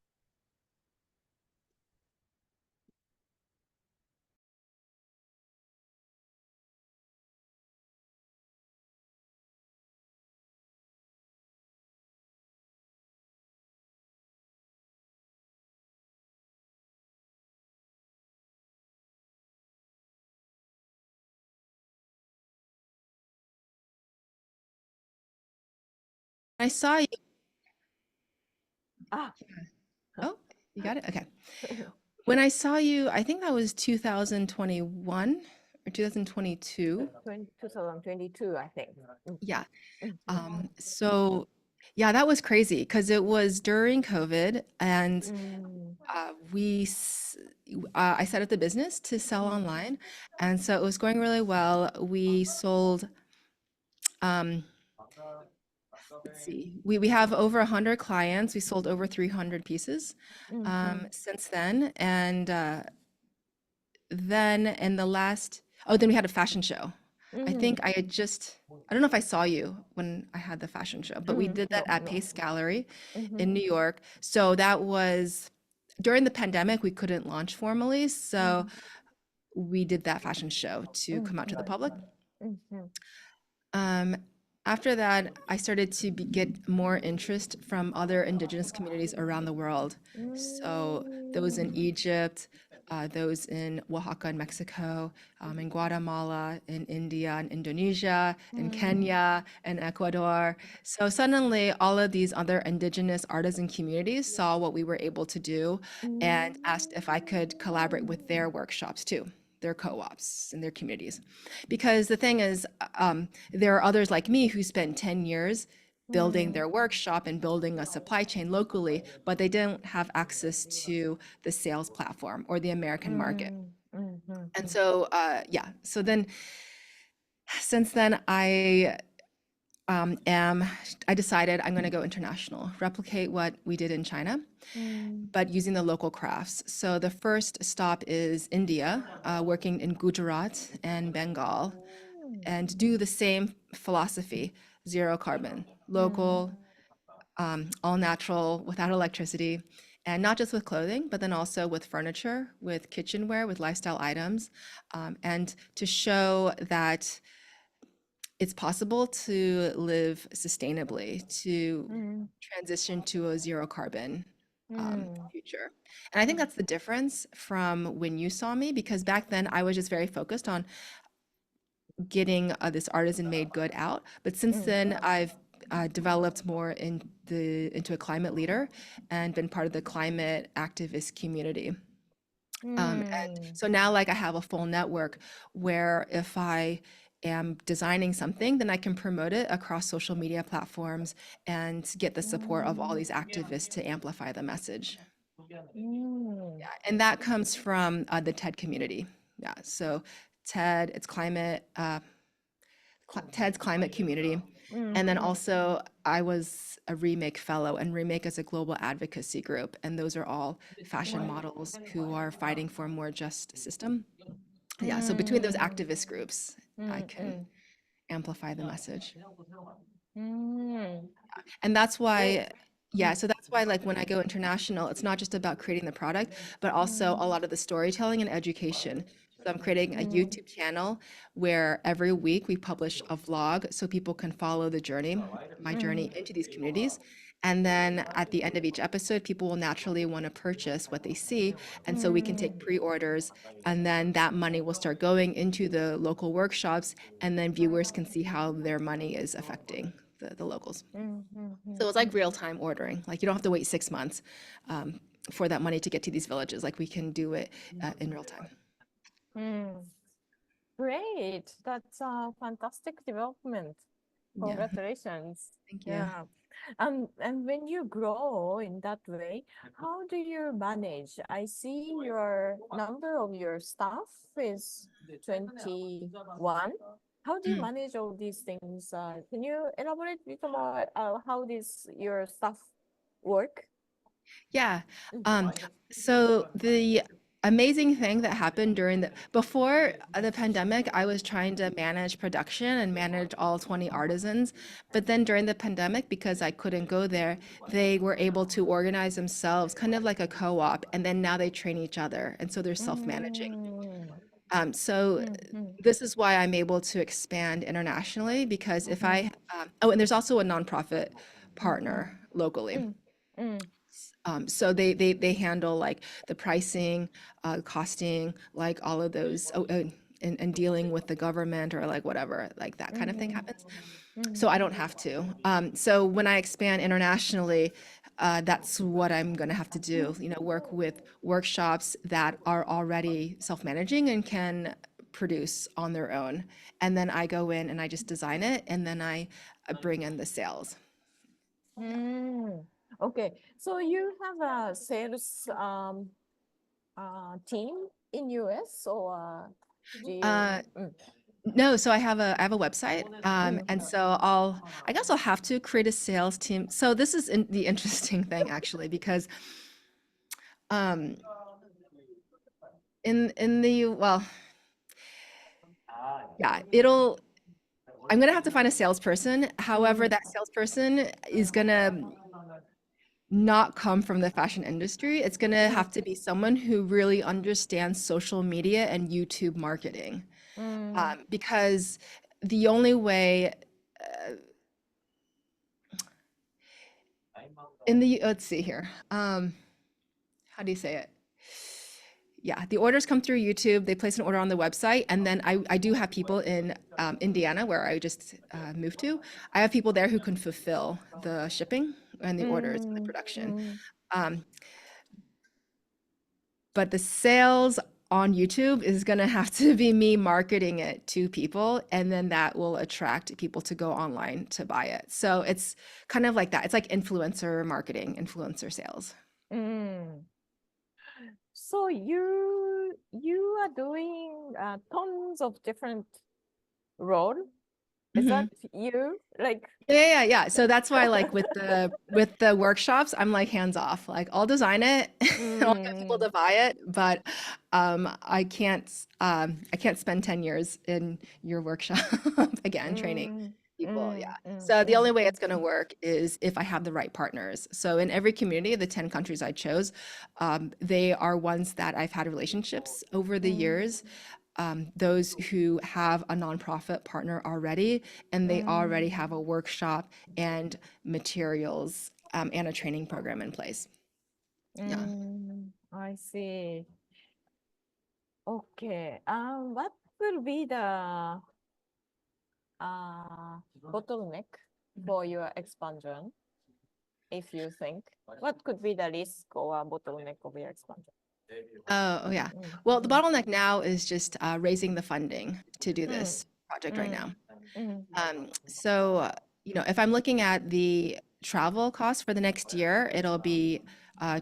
I saw you. Ah. Oh, you got it? Okay. When I saw you, I think that was 2021 or 2022. 2022, I think. Yeah. Mhm. So yeah, that was crazy because it was during COVID and I set up the business to sell online. And so it was going really well. We sold, let's see, we have over 100 clients. We sold over 300 pieces since then. And then in the last, oh, then we had a fashion show. I think I had just, I don't know if I saw you when I had the fashion show, but we did that No, at no. Pace Gallery in New York. So that was during the pandemic, we couldn't launch formally. So we did that fashion show to come out to the public. After that, I started to get more interest from other indigenous communities around the world. So those in Egypt, those in Oaxaca in Mexico, in Guatemala, in India, in Indonesia, in Kenya, and Ecuador. So suddenly all of these other indigenous artisan communities saw what we were able to do and asked if I could collaborate with their workshops too, their co-ops and their communities. Because the thing is, there are others like me who spent 10 years building their workshop and building a supply chain locally, but they didn't have access to the sales platform or the American market. And so, yeah, so then since then, I decided I'm going to go international, replicate what we did in China, but using the local crafts. So the first stop is India, working in Gujarat and Bengal, and do the same philosophy, zero carbon, local, all natural, without electricity, and not just with clothing, but then also with furniture, with kitchenware, with lifestyle items, and to show that it's possible to live sustainably, to transition to a zero carbon future. And I think that's the difference from when you saw me, because back then I was just very focused on getting this artisan made good out. But since then, I've developed more into a climate leader and been part of the climate activist community. And so now, like, I have a full network where if I am designing something, then I can promote it across social media platforms and get the support of all these activists to amplify the message. Yeah, and that comes from the TED community. Yeah, so TED, it's climate, TED's climate community. And then also I was a Remake fellow, and Remake is a global advocacy group. And those are all fashion models who are fighting for a more just system. Yeah, so between those activist groups, I can amplify the message. And that's why, yeah, so that's why, like, when I go international, it's not just about creating the product, but also a lot of the storytelling and education. So I'm creating a YouTube channel where every week we publish a vlog so people can follow the journey, my journey into these communities. And then at the end of each episode, people will naturally want to purchase what they see. And so we can take pre-orders, and then that money will start going into the local workshops, and then viewers can see how their money is affecting the locals. So it's like real-time ordering. Like, you don't have to wait 6 months for that money to get to these villages. Like, we can do it in real time. Great. That's a fantastic development. Yeah. Congratulations. Thank you. Yeah. And when you grow in that way, how do you manage? I see your number of your staff is 21. How do you manage all these things? Can you elaborate a bit more how your staff work? Yeah. So the amazing thing that happened before the pandemic, I was trying to manage production and manage all 20 artisans. But then during the pandemic, because I couldn't go there, they were able to organize themselves, kind of like a co-op. And then now they train each other. And so they're self-managing. So this is why I'm able to expand internationally, because if and there's also a nonprofit partner locally. So they handle, like, the pricing, costing, like all of those, and dealing with the government, or like whatever, like that kind of thing happens. So I don't have to. So when I expand internationally, that's what I'm going to have to do, work with workshops that are already self-managing and can produce on their own. And then I go in and I just design it, and then I bring in the sales. Okay, so you have a sales team in US, or do you? No, so I have a website, and so I guess I'll have to create a sales team. So this is the interesting thing, actually, because I'm gonna have to find a salesperson. However, that salesperson is gonna not come from the fashion industry. It's gonna have to be someone who really understands social media and YouTube marketing, because the only way let's see here. How do you say it? Yeah, the orders come through YouTube. They place an order on the website, and then I do have people in Indiana, where I just moved to. I have people there who can fulfill the shipping and the orders and the production. But the sales on YouTube is going to have to be me marketing it to people, and then that will attract people to go online to buy it. So it's kind of like that. It's like influencer marketing, influencer sales. So you are doing tons of different roles. Is that you? Like, Yeah. So that's why, like, with the workshops, I'm like hands off. Like, I'll design it, and I'll get people to buy it, but I can't spend 10 years in your workshop again training people. Yeah. So the only way it's gonna work is if I have the right partners. So in every community, the 10 countries I chose, they are ones that I've had relationships over the years. Those who have a nonprofit partner already, and they already have a workshop and materials and a training program in place. Yeah. I see. Okay. What will be the bottleneck for your expansion, if you think? What could be the risk or bottleneck of your expansion? Oh, yeah. Well, the bottleneck now is just raising the funding to do this project right now. So, if I'm looking at the travel costs for the next year, it'll be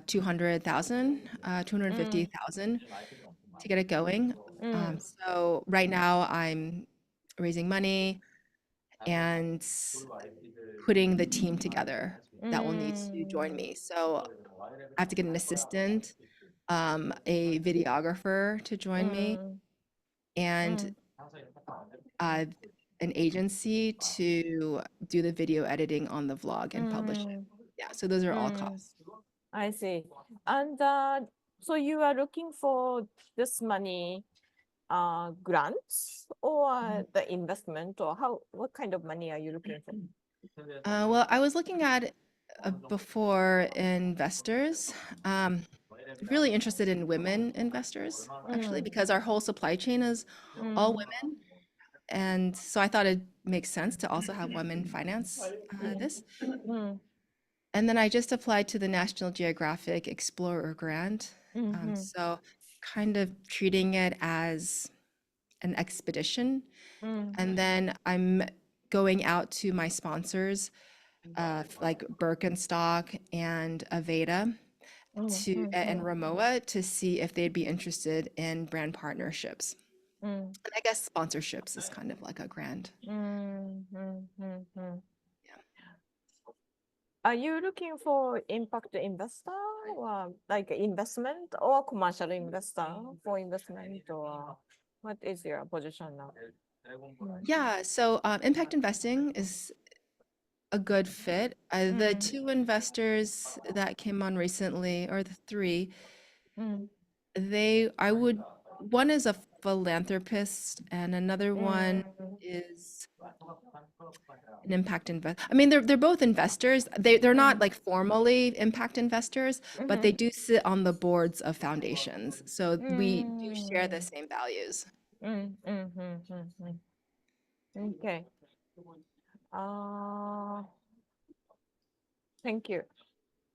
200,000, 250,000 to get it going. So right now I'm raising money and putting the team together that will need to join me. So I have to get an assistant, a videographer to join me, and an agency to do the video editing on the vlog and publish it. Yeah, so those are all costs. I see. And so you are looking for this money grants or the investment, or what kind of money are you looking for? Well, I was looking at before investors. Really interested in women investors, actually, because our whole supply chain is all women. And so I thought it makes sense to also have women finance this. And then I just applied to the National Geographic Explorer grant. So kind of treating it as an expedition. And then I'm going out to my sponsors, like Birkenstock and Aveda and Ramoa, to see if they'd be interested in brand partnerships. And I guess sponsorships is kind of like a grant. Are you looking for impact investor or like investment or commercial investor for investment, or what is your position now? Yeah, so impact investing is a good fit. The two investors that came on recently, or the three, one is a philanthropist and another one is an impact investor. I mean, they're both investors. They're not like formally impact investors, but they do sit on the boards of foundations. So we do share the same values. Okay. Thank you.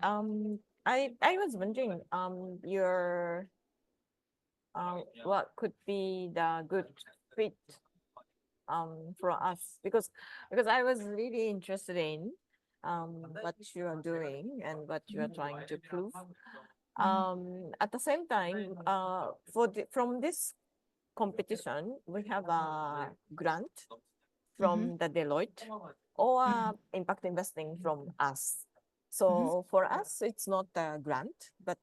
I was wondering your what could be the good fit for us, because I was really interested in what you are doing and what you are trying to prove. At the same time, from this competition, we have a grant from the Deloitte or impact investing from us. So for us, it's not a grant, but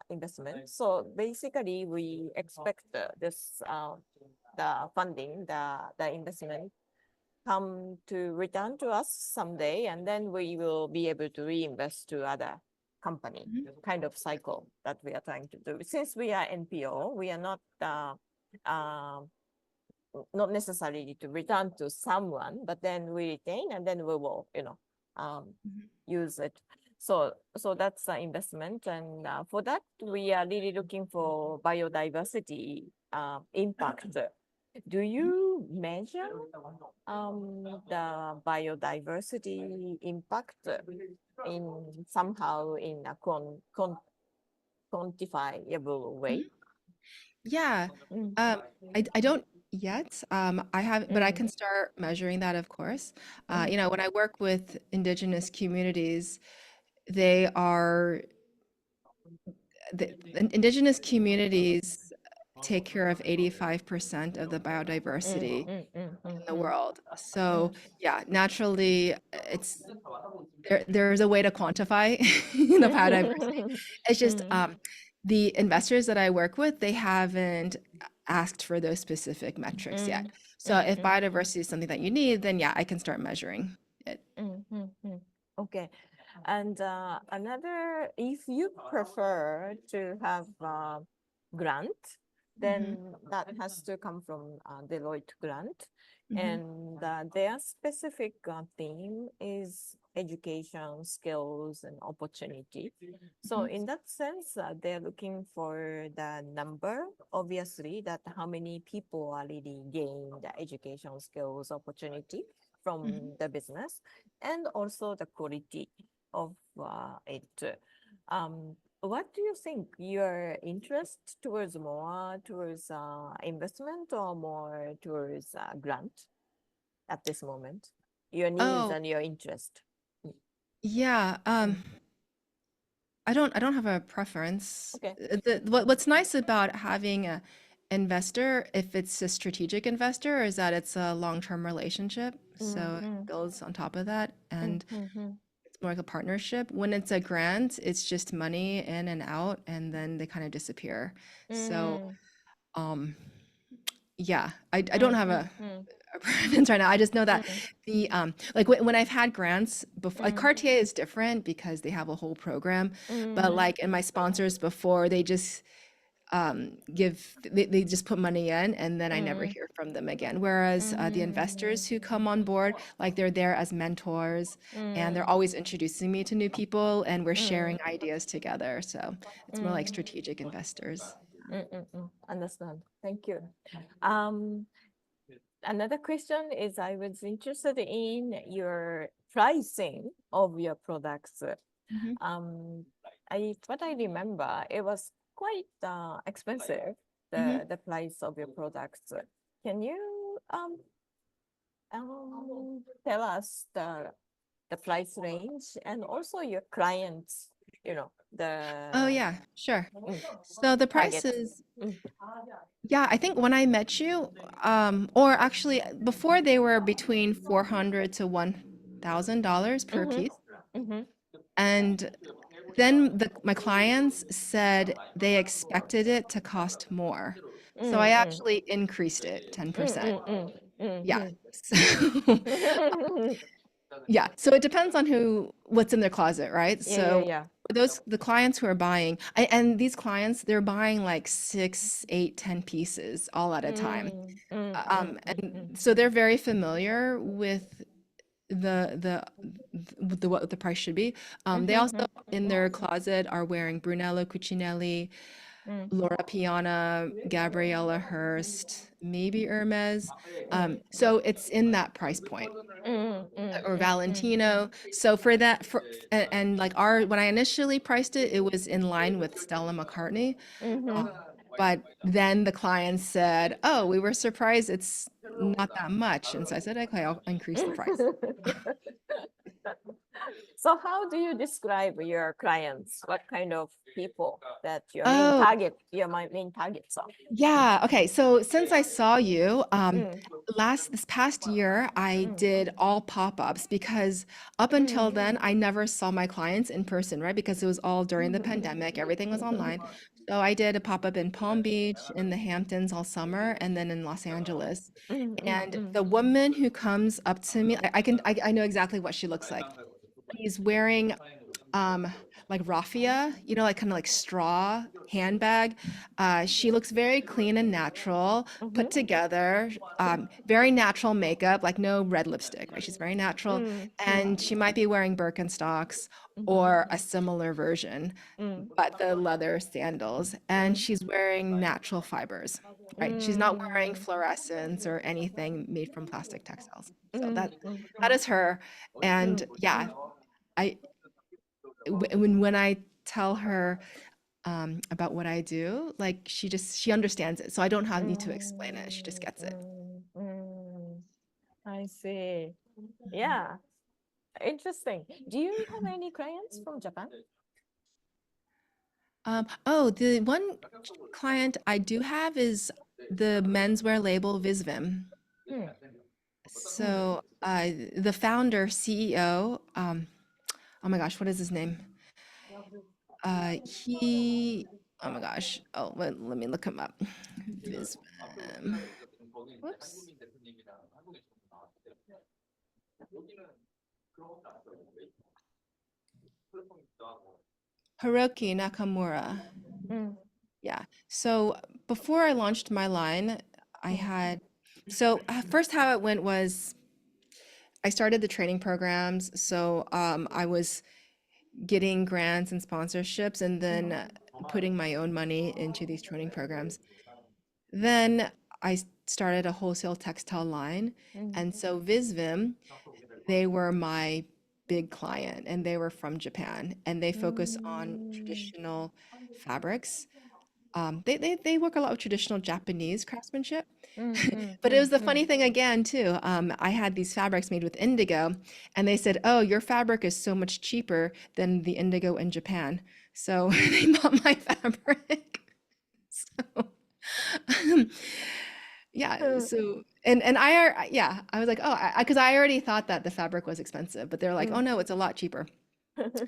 investment. So basically, we expect this the funding, the investment, come to return to us someday, and then we will be able to reinvest to other company, kind of cycle that we are trying to do. Since we are NPO, we are not not necessarily to return to someone, but then we retain and then we will, use it. So that's the investment. And for that, we are really looking for biodiversity impact. Do you measure the biodiversity impact in somehow in a quantifiable way? Yeah, I don't yet. I have, but I can start measuring that, of course. When I work with indigenous communities, the indigenous communities take care of 85% of the biodiversity in the world. So yeah, naturally, there's a way to quantify the biodiversity. It's just the investors that I work with, they haven't asked for those specific metrics yet. So if biodiversity is something that you need, then yeah, I can start measuring it. Okay. And another, if you prefer to have a grant, then that has to come from Deloitte grant. And their specific theme is education, skills, and opportunity. So in that sense, they're looking for the number, obviously, that how many people are really gain the education, skills, opportunity from the business, and also the quality of it. What do you think your interest towards more towards investment or more towards grant at this moment? Your needs Oh, and your interest. yeah. I don't have a preference. Okay. What's nice about having a investor, if it's a strategic investor, is that it's a long-term relationship. So it builds on top of that, and it's more like a partnership. When it's a grant, it's just money in and out, and then they kind of disappear. So, yeah, I don't have a preference right now. I just know that the like when I've had grants before, like Cartier is different because they have a whole program, but like in my sponsors before, they just they just put money in and then I never hear from them again. Whereas the investors who come on board, like they're there as mentors and they're always introducing me to new people and we're sharing ideas together. So it's more like strategic investors. Understand. Thank you. Another question is I was interested in your pricing of your products. What I remember, it was quite expensive, the price of your products. Can you tell us the price range and also your clients, Oh the yeah, sure. So the target. prices, yeah, I think when I met you, or actually before they were between $400 to $1,000 per piece. And then my clients said they expected it to cost more. So I actually increased it 10%. Yeah. So, yeah. So it depends on what's in their closet, right? So Yeah. the clients who are buying, and these clients, they're buying like 6, 8, 10 pieces all at a time. And so they're very familiar with what the price should be. They also in their closet are wearing Brunello Cucinelli, Laura Piana, Gabriella Hearst, maybe Hermes. So it's in that price point. Or Valentino. So for that, and like when I initially priced it, it was in line with Stella McCartney. But then the clients said, "Oh, we were surprised it's not that much," and so I said, "Okay, I'll increase the price." So how do you describe your clients? What kind of people that your main targets are? Yeah. Okay. So since I saw you this past year, I did all pop-ups because up until then, I never saw my clients in person, right? Because it was all during the pandemic, everything was online. So I did a pop-up in Palm Beach, in the Hamptons all summer, and then in Los Angeles. And the woman who comes up to me, I know exactly what she looks like. She's wearing like raffia, like kind of like straw handbag. She looks very clean and natural, put together, very natural makeup, like no red lipstick, right? She's very natural. And she might be wearing Birkenstocks or a similar version, but the leather sandals. And she's wearing natural fibers, right? She's not wearing fluorescents or anything made from plastic textiles. So that is her. And yeah, when I tell her about what I do, like she understands it. So I don't need to explain it. She just gets it. I see. Yeah. Interesting. Do you have any clients from Japan? The one client I do have is the menswear label Visvim. So the founder, CEO, oh my gosh, what is his name? Oh my gosh. Oh, let me look him up. Visvim. Whoops. Hiroki Nakamura. Yeah. So before I launched my line, I had, so first how it went was I started the training programs, so I was getting grants and sponsorships, and then putting my own money into these training programs. Then I started a wholesale textile line, and so Visvim, they were my big client, and they were from Japan, and they focus on traditional fabrics. They work a lot with traditional Japanese craftsmanship. But it was the funny thing again too. I had these fabrics made with indigo, and they said, "Oh, your fabric is so much cheaper than the indigo in Japan." So they bought my fabric. So yeah. So and yeah, I was like, oh, because I already thought that the fabric was expensive, but they're like, oh no, it's a lot cheaper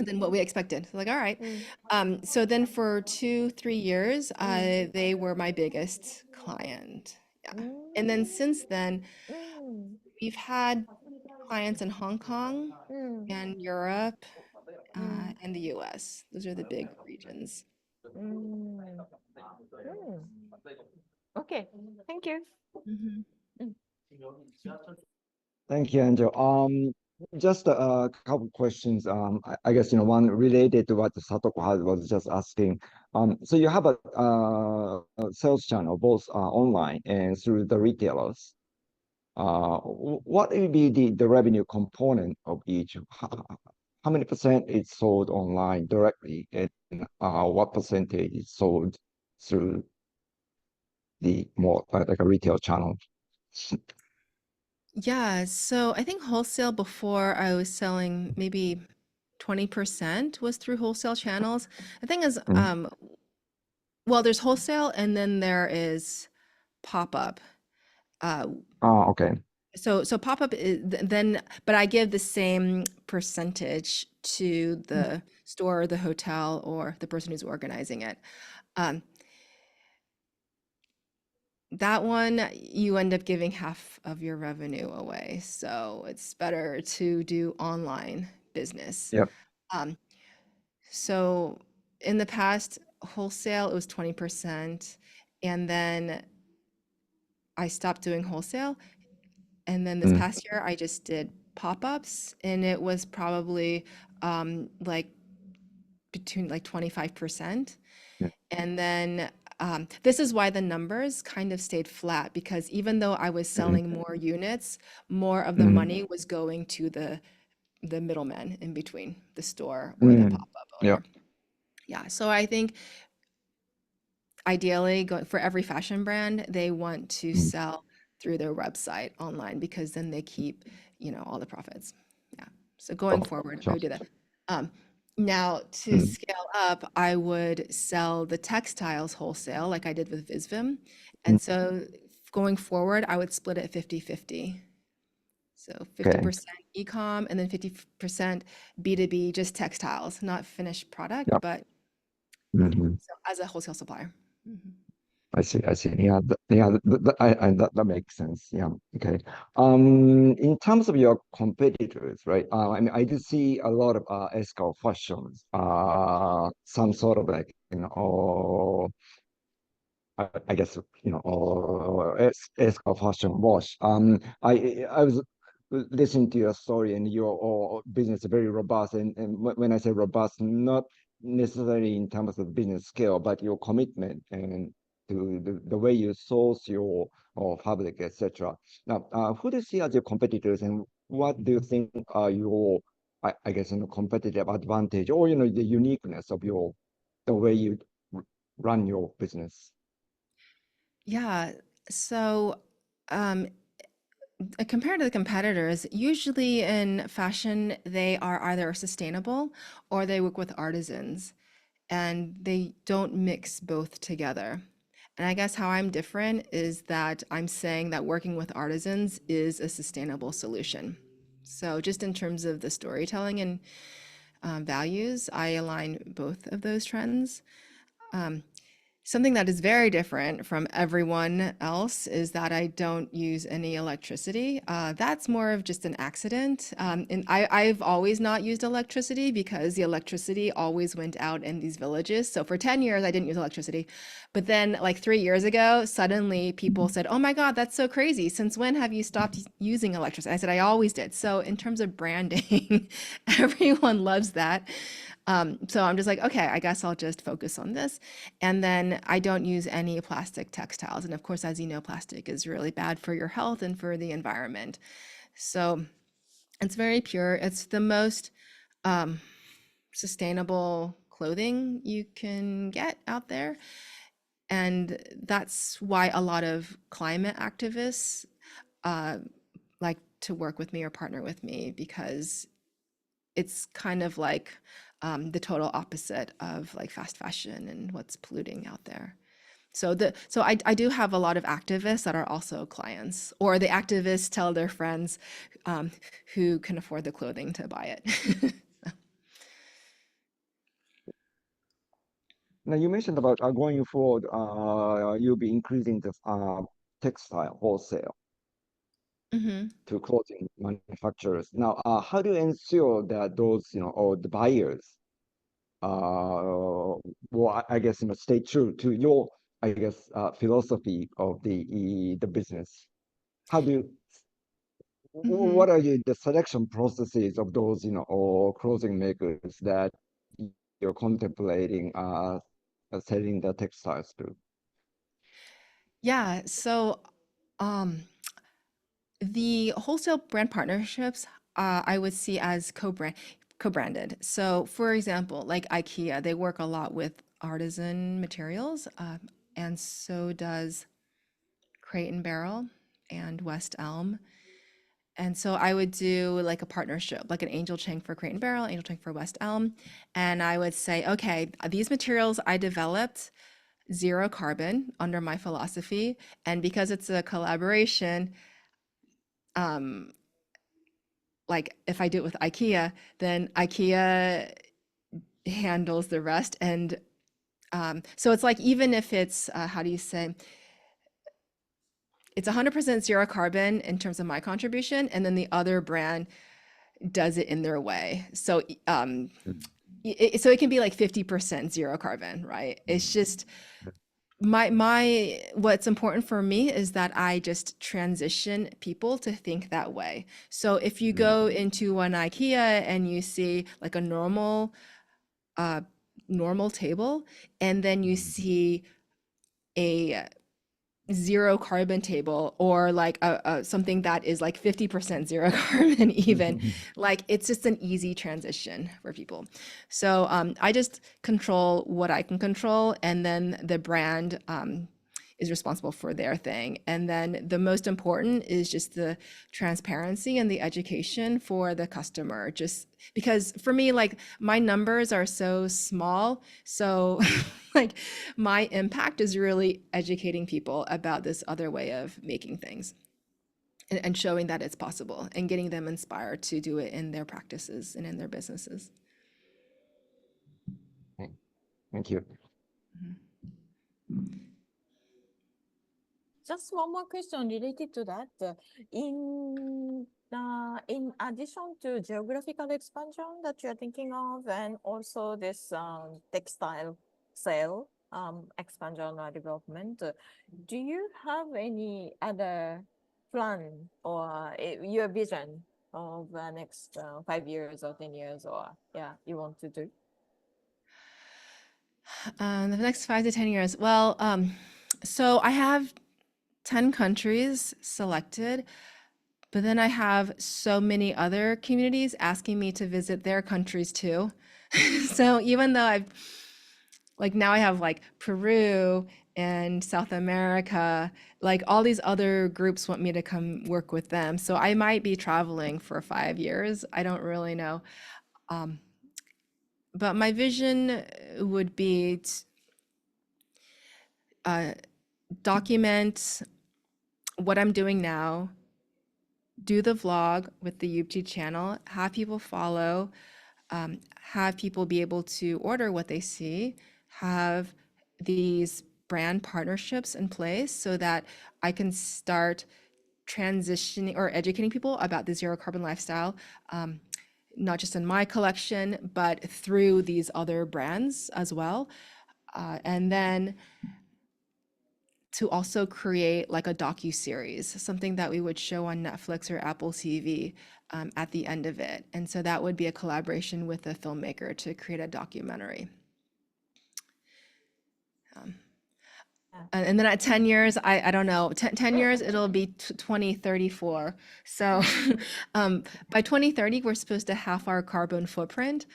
than what we expected. So like, all right. So then for 2-3 years, they were my biggest client. Yeah. And then since then, we've had clients in Hong Kong and Europe and the US. Those are the big regions. Okay, thank you. Mhm. Thank you, Angel. Just a couple questions. I guess one related to what Satoko was just asking. So you have a sales channel both online and through the retailers. What will be the revenue component of each? How many percent is sold online directly, and what percentage is sold through the more like a retail channel? Yeah, so I think wholesale before I was selling maybe 20% was through wholesale channels. The thing is, well, there's wholesale and then there is pop-up. Okay. So pop-up is then, but I give the same percentage to the store, the hotel, or the person who's organizing it. That one, you end up giving half of your revenue away. So it's better to do online business. Yep. So in the past, wholesale, it was 20%. And then I stopped doing wholesale. And then this past year, I just did pop-ups, and it was probably like between like 25%. Yeah. And then this is why the numbers kind of stayed flat, because even though I was selling more units, more of the money was going to the middleman in between the store or the pop-up Yeah. owner. Yeah, so I think ideally, for every fashion brand, they want to sell through their website online, because then they keep, all the profits. Yeah. So going forward, I would do that. Now to scale up, I would sell the textiles wholesale like I did with Visvim. And so going forward, I would split it 50-50. So 50% e-com and then 50% B2B, just textiles, not finished product, Yep. but so as a wholesale supplier. I see. Yeah, that makes sense. Yeah. Okay. In terms of your competitors, right? I mean, I do see a lot of ethical fashions. Some sort of like I guess or ethical fashion wash. I was listening to your story, and your business is very robust. And when I say robust, not necessarily in terms of business scale, but your commitment and to the way you source your fabric, etc. Now, who do you see as your competitors, and what do you think are your, I guess, competitive advantage, or the uniqueness of the way you run your business? Yeah. So compared to the competitors, usually in fashion, they are either sustainable or they work with artisans, and they don't mix both together. And I guess how I'm different is that I'm saying that working with artisans is a sustainable solution. So just in terms of the storytelling and values, I align both of those trends. Something that is very different from everyone else is that I don't use any electricity. That's more of just an accident. And I've always not used electricity because the electricity always went out in these villages. So for 10 years, I didn't use electricity. But then, like 3 years ago, suddenly people said, "Oh my God, that's so crazy. Since when have you stopped using electricity?" I said, "I always did." So in terms of branding, everyone loves that. So I'm just like, okay, I guess I'll just focus on this. And then I don't use any plastic textiles. And of course, as you know, plastic is really bad for your health and for the environment. So it's very pure. It's the most sustainable clothing you can get out there. And that's why a lot of climate activists like to work with me or partner with me, because it's kind of like the total opposite of like fast fashion and what's polluting out there. So I do have a lot of activists that are also clients, or the activists tell their friends who can afford the clothing to buy it. Now you mentioned about going forward, you'll be increasing the textile wholesale Hmm. to clothing manufacturers. Now, how do you ensure that those, or the buyers, well, I guess, stay true to your, I guess, philosophy of the business? How do you, Hmm. what are the selection processes of those, or clothing makers that you're contemplating selling the textiles to? Yeah, so the wholesale brand partnerships, I would see as co-branded. So for example, like IKEA, they work a lot with artisan materials, and so does Crate and Barrel and West Elm. And so I would do like a partnership, like an Angel Chang for Crate and Barrel, Angel Chang for West Elm. And I would say, okay, these materials I developed zero carbon under my philosophy. And because it's a collaboration, um, like if I do it with IKEA, then IKEA handles the rest. And so it's like, even if it's, how do you say, it's 100% zero carbon in terms of my contribution, and then the other brand does it in their way. So so it can be like 50% zero carbon, right? It's just my what's important for me is that I just transition people to think that way. So if you go into an IKEA and you see like a normal table, and then you see a zero carbon table, or like something that is like 50% zero carbon even, like it's just an easy transition for people. So I just control what I can control, and then the brand is responsible for their thing. And then the most important is just the transparency and the education for the customer, just because for me, like my numbers are so small, so like my impact is really educating people about this other way of making things, and showing that it's possible, and getting them inspired to do it in their practices and in their businesses. Thank you. Just one more question related to that. In addition to geographical expansion that you're thinking of, and also this textile sale expansion or development, do you have any other plan or your vision of the next 5 years or 10 years, or you want to do? The next 5 to 10 years. Well, so I have 10 countries selected, but then I have so many other communities asking me to visit their countries too. So even though now I have like Peru and South America, like all these other groups want me to come work with them. So I might be traveling for 5 years. I don't really know. But my vision would be to document what I'm doing now, do the vlog with the YouTube channel, have people follow, have people be able to order what they see, have these brand partnerships in place so that I can start transitioning or educating people about the zero carbon lifestyle, not just in my collection, but through these other brands as well. And then to also create like a docu-series, something that we would show on Netflix or Apple TV at the end of it. And so that would be a collaboration with a filmmaker to create a documentary. And then at 10 years, I don't know, 10 years, it'll be 2034. So by 2030, we're supposed to halve our carbon footprint.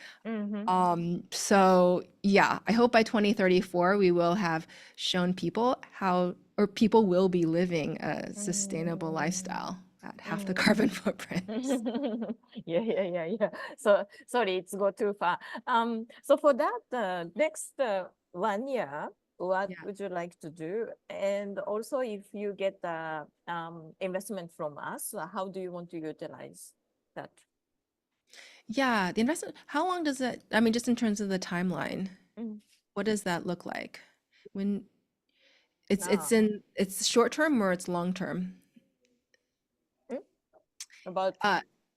So yeah, I hope by 2034, we will have shown people how, or people will be living a sustainable lifestyle at half the carbon footprint. Yeah. So sorry, it's go too far. So for that, next 1 year, what would you like to do? And also, if you get the investment from us, how do you want to utilize that? Yeah, the investment, how long does it, I mean, just in terms of the timeline, Mm. what does that look like? When it's short term or it's long term? About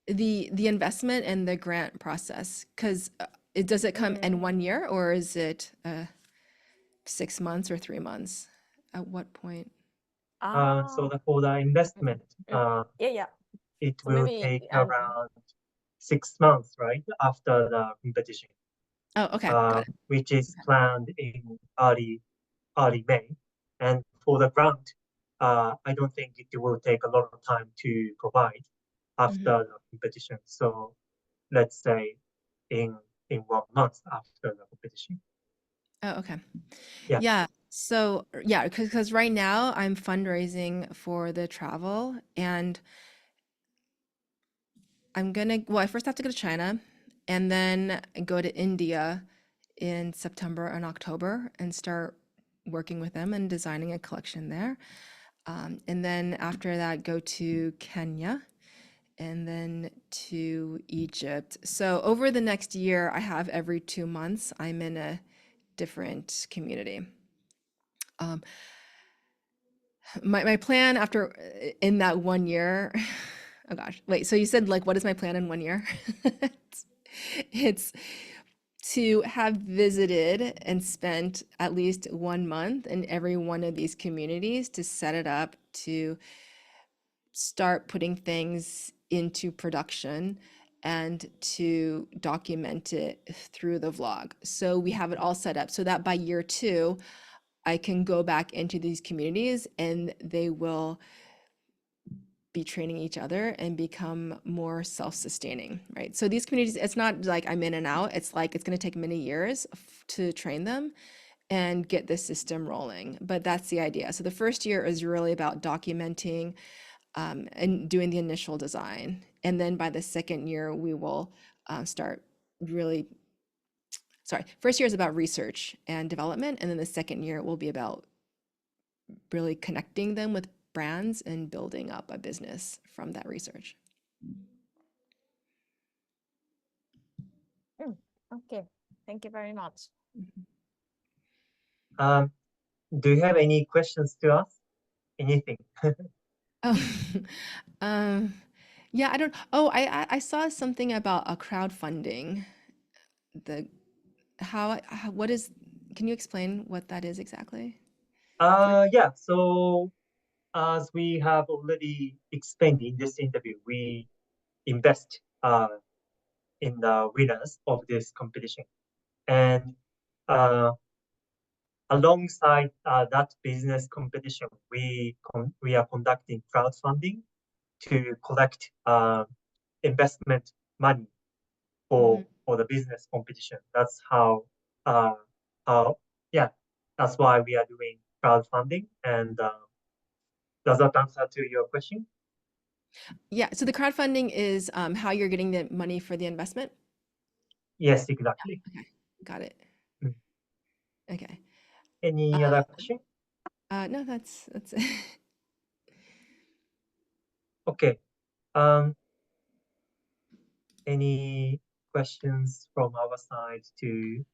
The investment and the grant process, because does it come in 1 year or is it 6 months or 3 months? At what point? So for the investment, yeah. it So will maybe, take around 6 months, right, after the competition, Oh, okay, got it. which is planned in early May. And for the grant, I don't think it will take a lot of time to provide after the competition. So let's say in 1 month after the competition. Oh, okay. Yeah. Yeah. So yeah, because right now I'm fundraising for the travel, and I first have to go to China and then go to India in September and October and start working with them and designing a collection there. And then after that, go to Kenya and then to Egypt. So over the next year, I have every 2 months, I'm in a different community. My plan after in that 1 year, oh gosh, wait, so you said like, what is my plan in 1 year? It's to have visited and spent at least 1 month in every one of these communities to set it up, to start putting things into production and to document it through the vlog. So we have it all set up so that by year 2, I can go back into these communities and they will be training each other and become more self-sustaining, right? So these communities, it's not like I'm in and out. It's like it's going to take many years to train them and get the system rolling. But that's the idea. So the first year is really about documenting and doing the initial design. And then by the second year, we will start really, first year is about research and development. And then the second year will be about really connecting them with brands and building up a business from that research. Okay, thank you very much. Do you have any questions to ask? Anything? Yeah, I don't. I saw something about a crowdfunding. What is? Can you explain what that is exactly? Yeah. So as we have already explained in this interview, we invest in the winners of this competition, and alongside that business competition, we are conducting crowdfunding to collect investment money for the business competition. That's how that's why we are doing crowdfunding. And does that answer to your question? Yeah. So the crowdfunding is how you're getting the money for the investment? Yes, exactly. Okay, got it. Mm. Okay. Any other question? No, that's it. Okay. Any questions from our side too?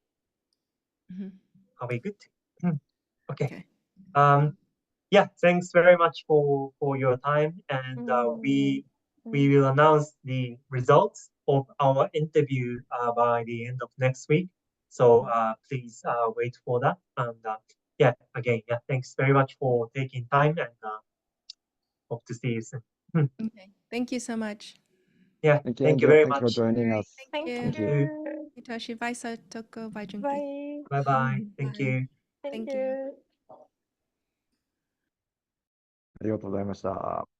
Mhm. Are we good? Okay. Okay. Yeah, thanks very much for your time, and we will announce the results of our interview by the end of next week. So please wait for that. And yeah, again, yeah, thanks very much for taking time, and hope to see you soon. Okay. Thank you so much. Yeah, Thank you, thank you Angel. very Thanks for much. joining us. Thank Thank you. you. Hitoshi, bye, Satoko, bye, Junki. Bye. Bye bye. Thank Bye. you. Thank Thank you. you. ありがとうございました。